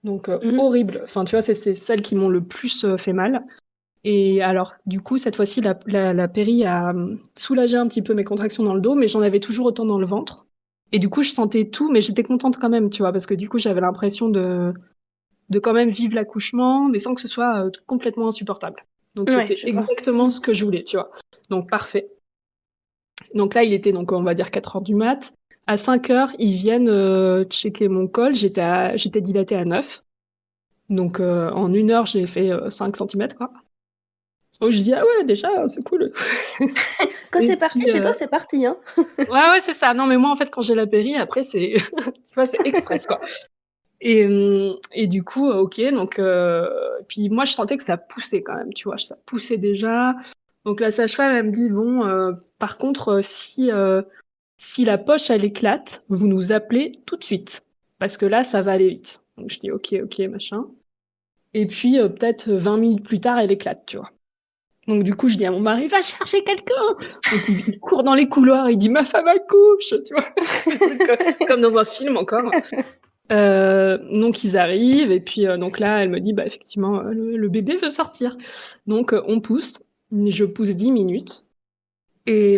Donc, Mhm. horrible. Enfin, tu vois, c'est celles qui m'ont le plus fait mal. Et alors, du coup, cette fois-ci, la péri a soulagé un petit peu mes contractions dans le dos, mais j'en avais toujours autant dans le ventre. Et du coup, je sentais tout, mais j'étais contente quand même, tu vois, parce que du coup, j'avais l'impression de quand même vivre l'accouchement, mais sans que ce soit complètement insupportable. Donc Ouais, c'était je vois. exactement ce que je voulais, tu vois. Donc parfait. Donc là, il était donc on va dire 4 heures du mat. À 5 heures, ils viennent checker mon col. J'étais dilatée à 9. Donc, en 1 heure, j'ai fait 5 centimètres, quoi. Donc, je dis, ah ouais, déjà, c'est cool. Quand Et c'est parti, puis, chez toi, c'est parti, hein. ouais, ouais, c'est ça. Non, mais moi, en fait, quand j'ai la péri, après, c'est, tu vois, c'est express, quoi. Et du coup, ok, donc, puis moi, je sentais que ça poussait quand même, tu vois, ça poussait déjà. Donc, la sage-femme, elle me dit, bon, par contre, si la poche, elle éclate, vous nous appelez tout de suite. Parce que là, ça va aller vite. Donc, je dis, ok, ok, machin. Et puis, peut-être 20 minutes plus tard, elle éclate, tu vois. Donc, du coup, je dis à mon mari, va chercher quelqu'un. Donc, il court dans les couloirs, il dit, ma femme accouche, tu vois. Le truc, comme dans un film encore. Donc, ils arrivent, et puis, donc là, elle me dit, bah, effectivement, le bébé veut sortir. Donc, on pousse. Je pousse 10 minutes. Et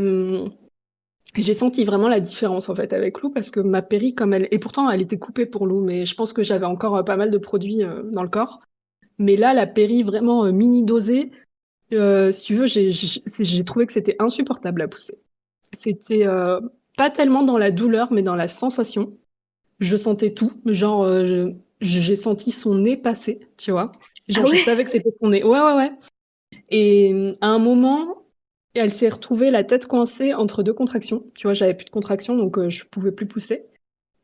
j'ai senti vraiment la différence, en fait, avec Lou, parce que ma péri, comme elle... Et pourtant, elle était coupée pour Lou, mais je pense que j'avais encore pas mal de produits dans le corps. Mais là, la péri vraiment mini-dosée, si tu veux, j'ai trouvé que c'était insupportable à pousser. C'était pas tellement dans la douleur, mais dans la sensation. Je sentais tout. Genre, j'ai senti son nez passer, tu vois. Ah Genre, je ouais? savais que c'était son nez. Ouais, ouais, ouais. Et à un moment, elle s'est retrouvée la tête coincée entre deux contractions. Tu vois, j'avais plus de contractions, donc je pouvais plus pousser.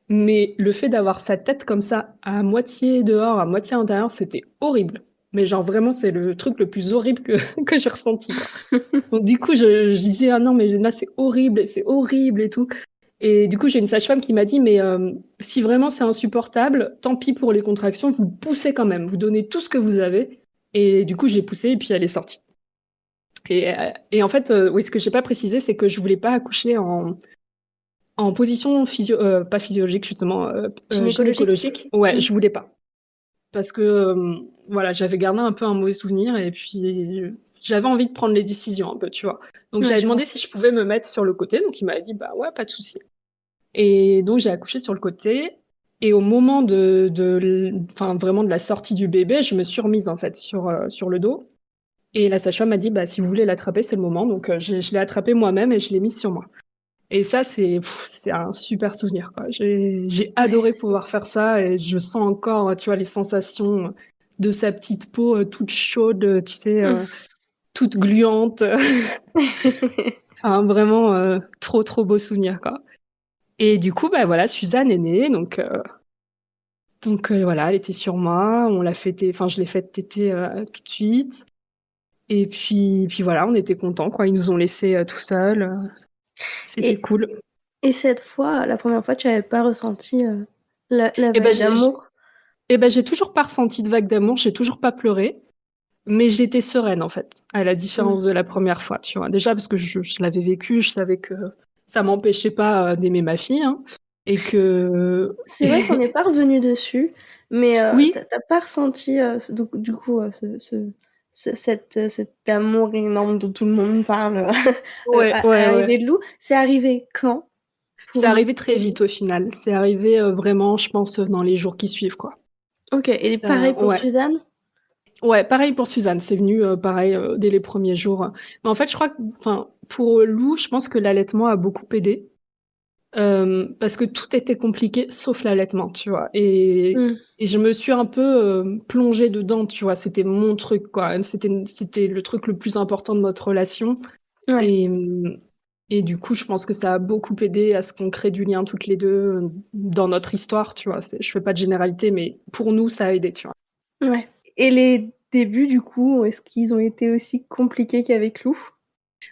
Mais le fait d'avoir sa tête comme ça, à moitié dehors, à moitié intérieur, c'était horrible. Mais genre vraiment, c'est le truc le plus horrible que, que j'ai ressenti, quoi. Donc du coup, je disais, ah non, mais là, c'est horrible et tout. Et du coup, j'ai une sage-femme qui m'a dit, mais si vraiment c'est insupportable, tant pis pour les contractions, vous poussez quand même, vous donnez tout ce que vous avez. Et du coup, j'ai poussé et puis elle est sortie. Et en fait, oui, ce que j'ai pas précisé, c'est que je voulais pas accoucher en position pas physiologique, justement, Gynécologique? gynécologique. Ouais, Mmh. je voulais pas. Parce que voilà, j'avais gardé un peu un mauvais souvenir et puis j'avais envie de prendre les décisions un peu, tu vois. Donc Ouais, j'avais je vois. demandé si je pouvais me mettre sur le côté, donc il m'avait dit bah ouais, pas de souci. Et donc j'ai accouché sur le côté et au moment enfin vraiment de la sortie du bébé, je me suis remise en fait sur le dos et la sage-femme m'a dit bah si vous voulez l'attraper, c'est le moment. Donc je l'ai attrapé moi-même et je l'ai mise sur moi. Et ça, c'est un super souvenir, quoi. J'ai Ouais. adoré pouvoir faire ça et je sens encore, tu vois, les sensations de sa petite peau toute chaude, tu sais, Mmh. toute gluante. Enfin, vraiment, trop, trop beau souvenir, quoi. Et du coup, bah voilà, Suzanne est née, donc voilà, elle était sur moi, on l'a fêté, enfin, je l'ai fait téter tout de suite. Et puis voilà, on était contents, quoi. Ils nous ont laissés tout seuls. C'était Et cool. et cette fois, la première fois, tu avais pas ressenti, la Et ben, vague d'amour? j'ai toujours pas ressenti de vague d'amour, j'ai toujours pas pleuré. Mais j'étais sereine, en fait, à la Mmh. différence de la première fois, tu vois. Déjà parce que je l'avais vécu, je savais que ça m'empêchait pas d'aimer ma fille, hein, et que C'est vrai qu'on n'est pas revenu dessus, mais tu oui, as pas ressenti, ce du coup, cet amour énorme dont tout le monde parle, ouais, à ouais, ouais. l'arrivée de Lou. C'est arrivé quand C'est pour Lou? arrivé très vite au final. C'est arrivé vraiment, je pense, dans les jours qui suivent, quoi. OK, et Ça, pareil pour ouais. Suzanne? Ouais, pareil pour Suzanne, c'est venu pareil dès les premiers jours. Mais en fait, je crois que, enfin, pour Lou, je pense que l'allaitement a beaucoup aidé. Parce que tout était compliqué sauf l'allaitement, tu vois. Mmh. Et je me suis un peu plongée dedans, tu vois. C'était mon truc, quoi. C'était le truc le plus important de notre relation. Ouais, Et, et du coup, je pense que ça a beaucoup aidé à ce qu'on crée du lien toutes les deux dans notre histoire, tu vois. Je fais pas de généralité, mais pour nous, ça a aidé, tu vois. ouais, et les débuts, du coup, est-ce qu'ils ont été aussi compliqués qu'avec Lou?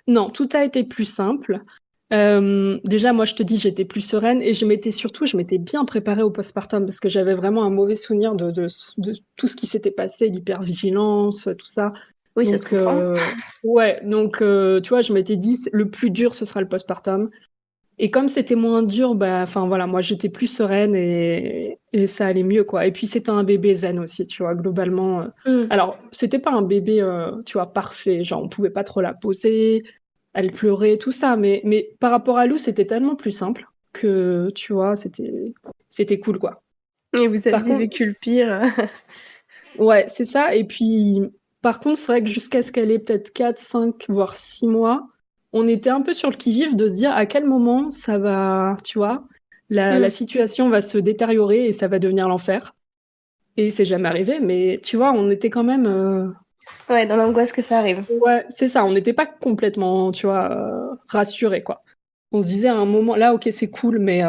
Non, tout a été plus simple. Déjà, moi, je te dis, j'étais plus sereine et je m'étais bien préparée au postpartum parce que j'avais vraiment un mauvais souvenir de tout ce qui s'était passé, l'hypervigilance, tout ça. Oui, ça se Donc, comprend. ouais, donc, tu vois, je m'étais dit, le plus dur, ce sera le postpartum. Et comme c'était moins dur, bah, enfin, voilà, moi, j'étais plus sereine et ça allait mieux, quoi. Et puis, c'était un bébé zen aussi, tu vois, globalement. Mmh. Alors, c'était pas un bébé, tu vois, parfait. Genre, on pouvait pas trop la poser, elle pleurait, tout ça. Mais par rapport à Lou, c'était tellement plus simple que, tu vois, c'était cool, quoi. Et vous Par aviez contre, vécu le pire. ouais, c'est ça. Et puis, par contre, c'est vrai que jusqu'à ce qu'elle ait peut-être 4, 5, voire 6 mois, on était un peu sur le qui-vive de se dire à quel moment ça va, tu vois, la Mmh. situation va se détériorer et ça va devenir l'enfer. Et c'est jamais arrivé, mais tu vois, on était quand même. Ouais, dans l'angoisse que ça arrive. Ouais, c'est ça, on n'était pas complètement, tu vois, rassurés, quoi. On se disait à un moment, là, ok, c'est cool, mais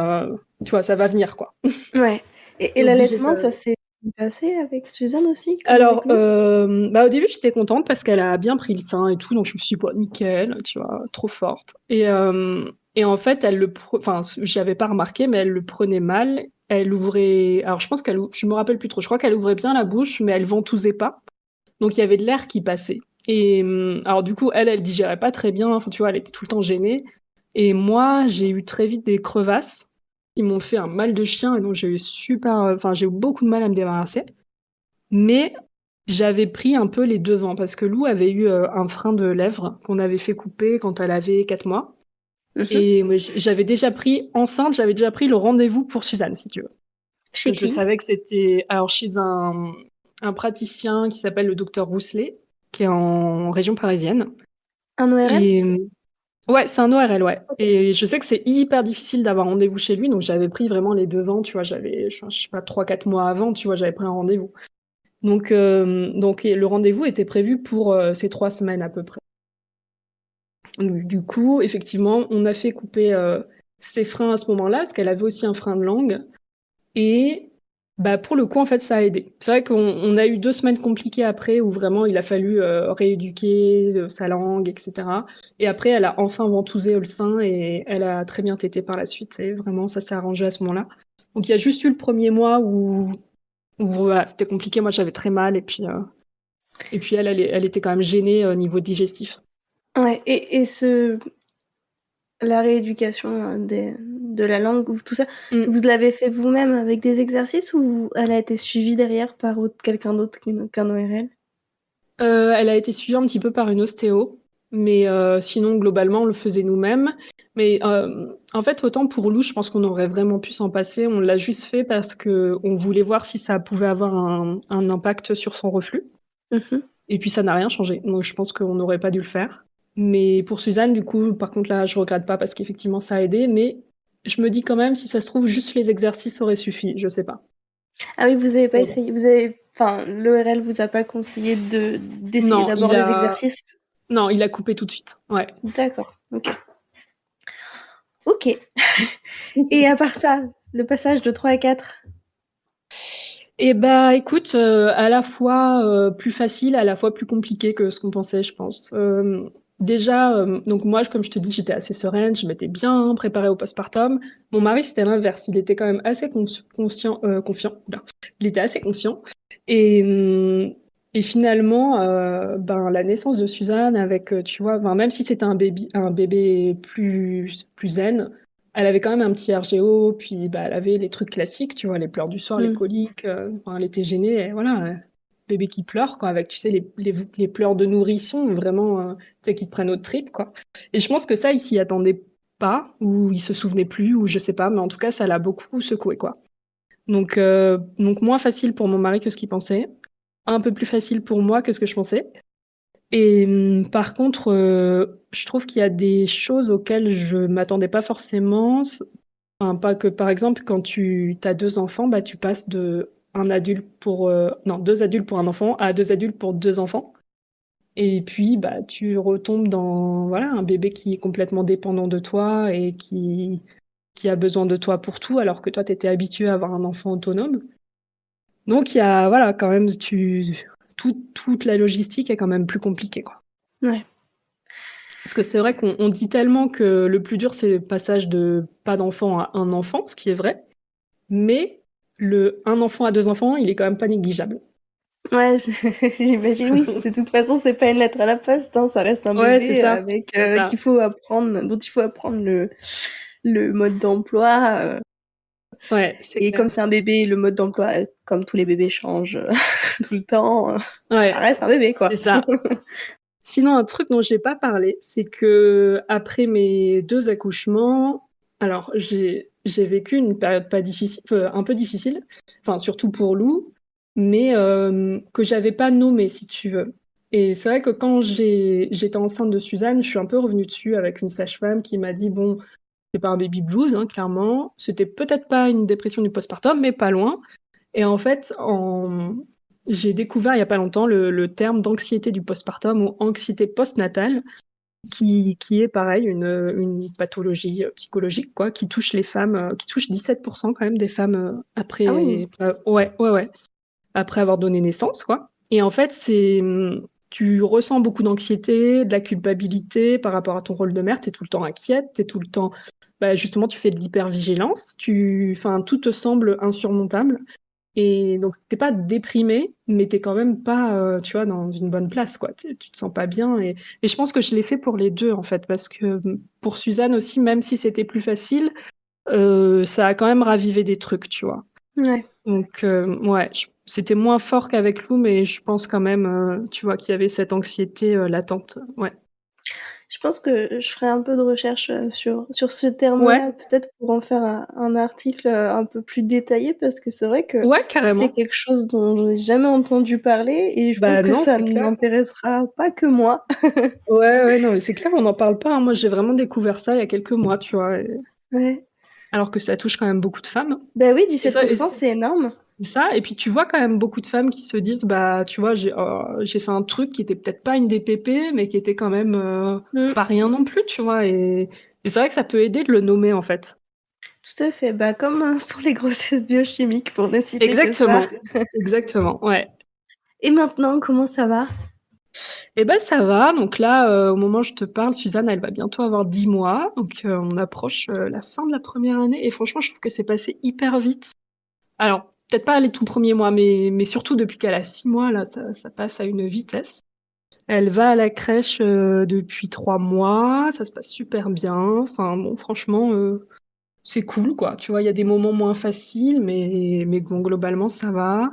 tu vois, ça va venir, quoi. Ouais. Et C'est obligé, ça l'allaitement, va ça venir. s'est passé avec Suzanne aussi, comme avec Alors, Lou? bah, au début, j'étais contente parce qu'elle a bien pris le sein et tout, donc je me suis dit, bon, nickel, tu vois, trop forte. Et en fait, enfin, j'avais pas remarqué, mais elle le prenait mal. Elle ouvrait, alors je pense je me rappelle plus trop, je crois qu'elle ouvrait bien la bouche, mais elle ventousait pas. Donc il y avait de l'air qui passait. Et alors du coup, elle digérait pas très bien, enfin, tu vois, elle était tout le temps gênée. Et moi, j'ai eu très vite des crevasses qui m'ont fait un mal de chien, et donc j'ai eu beaucoup de mal à me débarrasser. Mais j'avais pris un peu les devants parce que Lou avait eu un frein de lèvres qu'on avait fait couper quand elle avait 4 mois. Mhm. Et moi, enceinte, j'avais déjà pris le rendez-vous pour Suzanne, si tu veux. Parce Chez que je qui? savais que c'était alors chez un praticien qui s'appelle le docteur Rousselet, qui est en région parisienne. Un ORL? Et ouais, c'est un ORL, ouais. Ok. Et je sais que c'est hyper difficile d'avoir rendez-vous chez lui, donc j'avais pris vraiment les devants, tu vois, je sais pas, 3 4 mois avant, tu vois, j'avais pris un rendez-vous. Donc et le rendez-vous était prévu pour ces 3 semaines à peu près. Du coup, effectivement, on a fait couper ses freins à ce moment-là, parce qu'elle avait aussi un frein de langue. Et bah, pour le coup, en fait, ça a aidé. C'est vrai qu'on a eu 2 semaines compliquées après, où vraiment il a fallu rééduquer sa langue, etc. Et après, elle a enfin ventousé le sein et elle a très bien tété par la suite. Et vraiment, ça s'est arrangé à ce moment-là. Donc il y a juste eu le premier mois où voilà, c'était compliqué. Moi, j'avais très mal. Et puis elle était quand même gênée au niveau digestif. Ouais. La rééducation de la langue, ou tout ça, Mm. vous l'avez fait vous-même avec des exercices ou elle a été suivie derrière par quelqu'un d'autre qu'un ORL? Elle a été suivie un petit peu par une ostéo, mais sinon, globalement, on le faisait nous-mêmes. Mais en fait, autant pour Lou, je pense qu'on aurait vraiment pu s'en passer. On l'a juste fait parce qu'on voulait voir si ça pouvait avoir un impact sur son reflux. Mhm. Et puis, ça n'a rien changé. Donc, je pense qu'on n'aurait pas dû le faire. Mais pour Suzanne, du coup, par contre, là, je regrette pas parce qu'effectivement, ça a aidé. Mais je me dis quand même, si ça se trouve, juste les exercices auraient suffi. Je sais pas. Ah oui, vous avez pas Mais bon. essayé, enfin, l'ORL vous a pas conseillé d'essayer Non, d'abord les exercices? non, il a coupé tout de suite. Ouais. D'accord, ok. Ok. Et à part ça, le passage de 3 à 4. Et bah écoute, à la fois plus facile, à la fois plus compliqué que ce qu'on pensait, je pense. Déjà, donc moi, comme je te dis, j'étais assez sereine, je m'étais bien préparée au postpartum. Mon mari, c'était l'inverse. Il était quand même assez confiant. Oula. Il était assez confiant. Et, hum, et finalement, ben, la naissance de Suzanne, avec, tu vois, ben, même si c'était un bébé plus zen, elle avait quand même un petit RGO, puis bah, elle avait les trucs classiques, tu vois, les pleurs du soir, les Hmm. coliques, enfin, elle était gênée, et voilà, bébé qui pleure, quoi, avec, tu sais, les pleurs de nourrisson, vraiment, tu sais, qui te prennent aux tripes, quoi. Et je pense que ça, il s'y attendait pas, ou il se souvenait plus, ou je sais pas, mais en tout cas, ça l'a beaucoup secoué, quoi. Donc moins facile pour mon mari que ce qu'il pensait, un peu plus facile pour moi que ce que je pensais. Et par contre, je trouve qu'il y a des choses auxquelles je m'attendais pas forcément. Enfin, pas que, par exemple, quand tu as 2 enfants, bah, tu passes de un adulte pour, non, 2 adultes pour un enfant à 2 adultes pour 2 enfants. Et puis, bah, tu retombes dans, voilà, un bébé qui est complètement dépendant de toi et qui a besoin de toi pour tout, alors que toi, tu étais habitué à avoir un enfant autonome. Donc, il y a, voilà, quand même, toute la logistique est quand même plus compliquée, quoi. Ouais. Parce que c'est vrai qu'on dit tellement que le plus dur, c'est le passage de pas d'enfant à un enfant, ce qui est vrai. Mais le un enfant à 2 enfants, il est quand même pas négligeable. Ouais, j'imagine, oui. De toute façon, c'est pas une lettre à la poste, hein, ça reste un Ouais, c'est bébé ça. avec C'est ça. qu'il faut apprendre, dont il faut apprendre le mode d'emploi. Ouais, c'est Et clair. comme c'est un bébé, le mode d'emploi, comme tous les bébés, change tout le temps. Ça Ouais, reste un bébé, c'est quoi. ça. Sinon, un truc dont j'ai pas parlé, c'est que après mes 2 accouchements, alors j'ai vécu une période pas difficile, un peu difficile, enfin surtout pour Lou, mais que j'avais pas nommé, si tu veux. Et c'est vrai que quand j'étais enceinte de Suzanne, je suis un peu revenue dessus avec une sage-femme qui m'a dit, bon, c'est pas un baby blues, hein, clairement. C'était peut-être pas une dépression du postpartum, mais pas loin. Et en fait, j'ai découvert il y a pas longtemps le terme d'anxiété du postpartum ou anxiété postnatale, qui est pareil, une pathologie psychologique, quoi, qui touche les femmes, qui touche 17% quand même des femmes Ah oui. après, ouais, après avoir donné naissance, quoi. Et en fait, tu ressens beaucoup d'anxiété, de la culpabilité par rapport à ton rôle de mère, tu es tout le temps inquiète, tu es tout le temps, justement, tu fais de l'hypervigilance, enfin, tout te semble insurmontable. Et donc, t'es pas déprimé, mais t'es quand même pas, tu vois, dans une bonne place, quoi. Tu te sens pas bien. Et je pense que je l'ai fait pour les deux, en fait, parce que pour Suzanne aussi, même si c'était plus facile, ça a quand même ravivé des trucs, tu vois. Ouais. Donc, ouais, c'était moins fort qu'avec Lou, mais je pense quand même, tu vois, qu'il y avait cette anxiété latente. Ouais. Je pense que je ferai un peu de recherche, sur ce Ouais, terme-là, peut-être pour en faire un article, un peu plus détaillé parce que c'est vrai que ouais, c'est carrément. quelque chose dont je n'ai jamais entendu parler et je pense Bah que non, ça c'est clair. n'intéressera pas que moi. Ouais, ouais, non, mais c'est clair, on n'en parle pas, hein. Moi, j'ai vraiment découvert ça il y a quelques mois, tu vois, Ouais. alors que ça touche quand même beaucoup de femmes. Bah oui, Et ça, 17%, c'est énorme. ça, et puis tu vois quand même beaucoup de femmes qui se disent, bah, tu vois, j'ai fait un truc qui était peut-être pas une DPP, mais qui était quand même Mmh. pas rien non plus, tu vois. Et c'est vrai que ça peut aider de le nommer, en fait. Tout à fait. Bah, comme, pour les grossesses biochimiques, pour ne citer que ça. Exactement, exactement, ouais. Et maintenant, comment ça va? Et ben ça va. Donc là, au moment où je te parle, Suzanne, elle va bientôt avoir 10 mois. Donc on approche la fin de la première année. Et franchement, je trouve que c'est passé hyper vite. Alors, peut-être pas les tout premiers mois, mais surtout depuis qu'elle a 6 mois, là, ça passe à une vitesse. Elle va à la crèche depuis 3 mois, ça se passe super bien. Enfin bon, franchement, c'est cool, quoi. Tu vois, il y a des moments moins faciles, mais bon, globalement, ça va.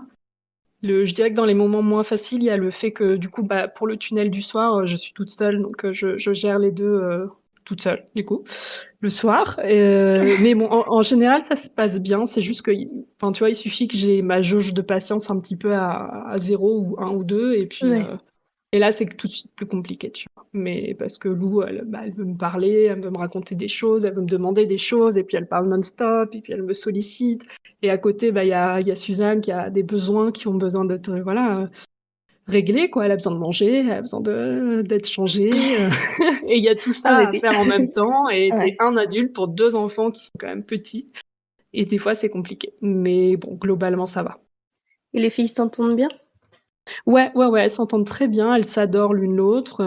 Je dirais que dans les moments moins faciles, il y a le fait que du coup, pour le tunnel du soir, je suis toute seule, donc je gère les deux toute seule, du coup, le soir. Mais bon, en général, ça se passe bien. C'est juste que, enfin, tu vois, il suffit que j'ai ma jauge de patience un petit peu à 0 ou 1 ou 2, Ouais. et là, c'est tout de suite plus compliqué, tu vois. Mais parce que Lou, elle veut me parler, elle veut me raconter des choses, elle veut me demander des choses, et puis elle parle non-stop, et puis elle me sollicite. Et à côté, il y a Suzanne qui a des besoins qui ont besoin d'être, voilà, réglés, quoi. Elle a besoin de manger, elle a besoin d'être changée. Et il y a tout Un ça à bébé. faire en même temps, et t'es Ouais. un adulte pour deux enfants qui sont quand même petits. Et des fois, c'est compliqué. Mais bon, globalement, ça va. Et les filles s'entendent bien? Ouais, ouais, ouais, elles s'entendent très bien, elles s'adorent l'une l'autre.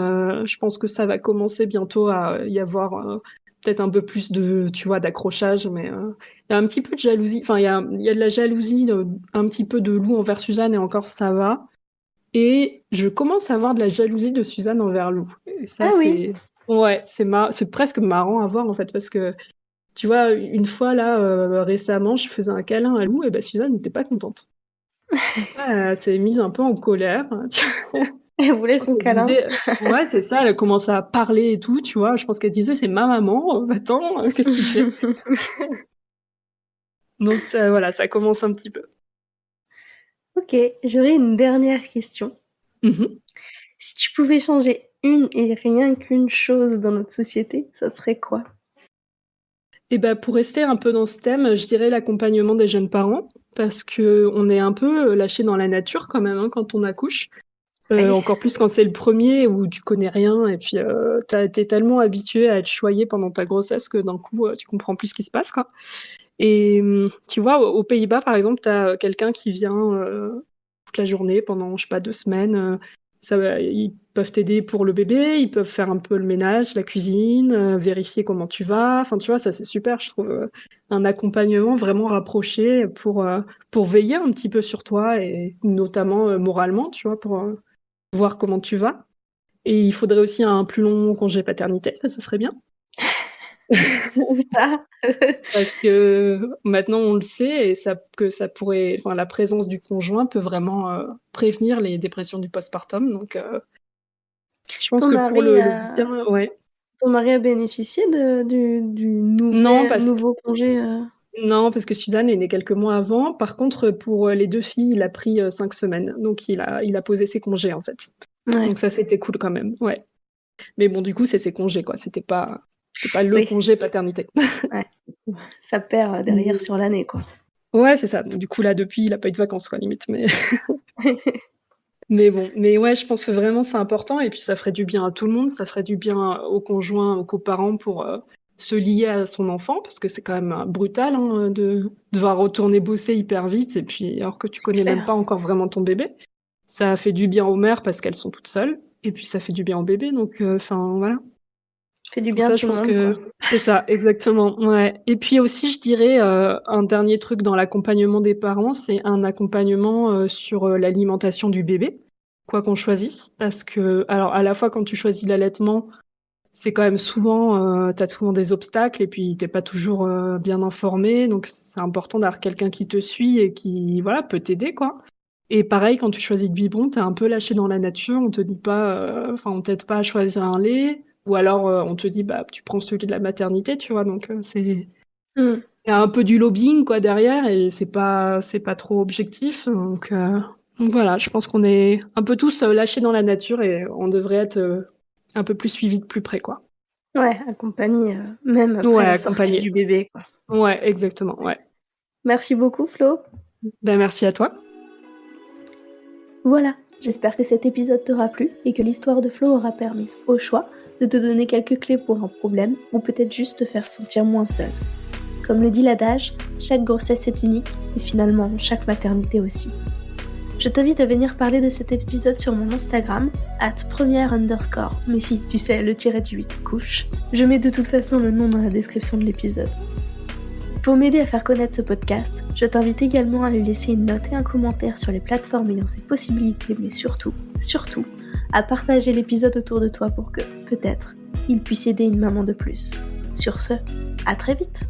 Je pense que ça va commencer bientôt à y avoir peut-être un peu plus de, tu vois, d'accrochage, mais il y a un petit peu de jalousie. Enfin, il y a de la jalousie, un petit peu de Lou envers Suzanne, et encore ça va. Et je commence à avoir de la jalousie de Suzanne envers Lou. Et ça, Ah oui. ouais, c'est presque marrant à voir en fait, parce que tu vois, une fois là, récemment, je faisais un câlin à Lou, et ben Suzanne n'était pas contente. Elle s'est mise un peu en colère. Elle voulait Je pense son qu'elle câlin. disait, ouais, c'est ça, elle a commencé à parler et tout, tu vois. Je pense qu'elle disait, c'est ma maman, attends, qu'est-ce que tu fais? Donc, voilà, ça commence un petit peu. OK, j'aurais une dernière question. Mhm. Si tu pouvais changer une et rien qu'une chose dans notre société, ça serait quoi? Et ben, pour rester un peu dans ce thème, je dirais l'accompagnement des jeunes parents, parce que on est un peu lâché dans la nature quand même, hein, quand on accouche. Ouais. Encore plus quand c'est le premier où tu connais rien et puis t'es tellement habitué à être choyé pendant ta grossesse que d'un coup, tu comprends plus ce qui se passe, quoi. Et tu vois, aux Pays-Bas, par exemple, tu as quelqu'un qui vient toute la journée pendant, je sais pas, 2 semaines. Ils peuvent t'aider pour le bébé, ils peuvent faire un peu le ménage, la cuisine, vérifier comment tu vas. Enfin, tu vois, ça, c'est super, je trouve, un accompagnement vraiment rapproché pour veiller un petit peu sur toi et notamment moralement, tu vois, pour voir comment tu vas. Et il faudrait aussi un plus long congé paternité, ça, ce serait bien. Ça. Parce que maintenant on le sait et ça pourrait, enfin, la présence du conjoint peut vraiment prévenir les dépressions du postpartum. Donc, je pense Ton que pour mari le a bien, ouais. ton mari a bénéficié du Non, nouveau congé, non, parce que Suzanne est née quelques mois avant. Par contre, pour les deux filles, il a pris 5 semaines. Donc, il a posé ses congés, en fait. Ouais, Donc, ça, c'était cool quand même. Ouais. Mais bon, du coup, c'est ses congés, quoi. C'était pas le oui, congé paternité. ouais. Ça perd, derrière sur l'année, quoi. Ouais, c'est ça. Donc, du coup, là, depuis, il a pas eu de vacances, quoi, limite. Mais bon, mais ouais, je pense que vraiment c'est important et puis ça ferait du bien à tout le monde, ça ferait du bien aux conjoints, aux coparents pour se lier à son enfant parce que c'est quand même brutal hein, de devoir retourner bosser hyper vite et puis alors que tu C'est connais même clair. pas encore vraiment ton bébé. Ça fait du bien aux mères parce qu'elles sont toutes seules et puis ça fait du bien au bébé donc enfin voilà. Fait du Pour bien à ça, tout je le pense monde, quoi. que c'est ça, exactement, ouais. Et puis aussi, je dirais, un dernier truc dans l'accompagnement des parents, c'est un accompagnement, sur, l'alimentation du bébé, quoi qu'on choisisse. Parce que alors à la fois quand tu choisis l'allaitement, c'est quand même souvent, tu as souvent des obstacles et puis tu es pas toujours, bien informé, donc c'est important d'avoir quelqu'un qui te suit et qui, voilà, peut t'aider, quoi. Et pareil, quand tu choisis le biberon, tu es un peu lâché dans la nature, on te dit pas, enfin, on t'aide pas à choisir un lait ou alors, on te dit: «Bah, tu prends celui de la maternité», tu vois? Donc, Mmh. il y a un peu du lobbying, quoi, derrière et c'est pas trop objectif, donc voilà, je pense qu'on est un peu tous, lâchés dans la nature et on devrait être, un peu plus suivis de plus près, quoi. Ouais, accompagné, même après Ouais, la sortie accompagné. du bébé, quoi. Ouais, exactement, ouais. Merci beaucoup, Flo. Ben, merci à toi. Voilà, j'espère que cet épisode t'aura plu et que l'histoire de Flo aura permis, au choix, de te donner quelques clés pour un problème ou peut-être juste te faire sentir moins seul. Comme le dit l'adage, chaque grossesse est unique et finalement chaque maternité aussi. Je t'invite à venir parler de cet épisode sur mon Instagram, @première_, mais si, tu sais, le tiret du 8 couche. Je mets de toute façon le nom dans la description de l'épisode. Pour m'aider à faire connaître ce podcast, je t'invite également à lui laisser une note et un commentaire sur les plateformes ayant ces possibilités, mais surtout, à partager l'épisode autour de toi pour que, peut-être, il puisse aider une maman de plus. Sur ce, à très vite!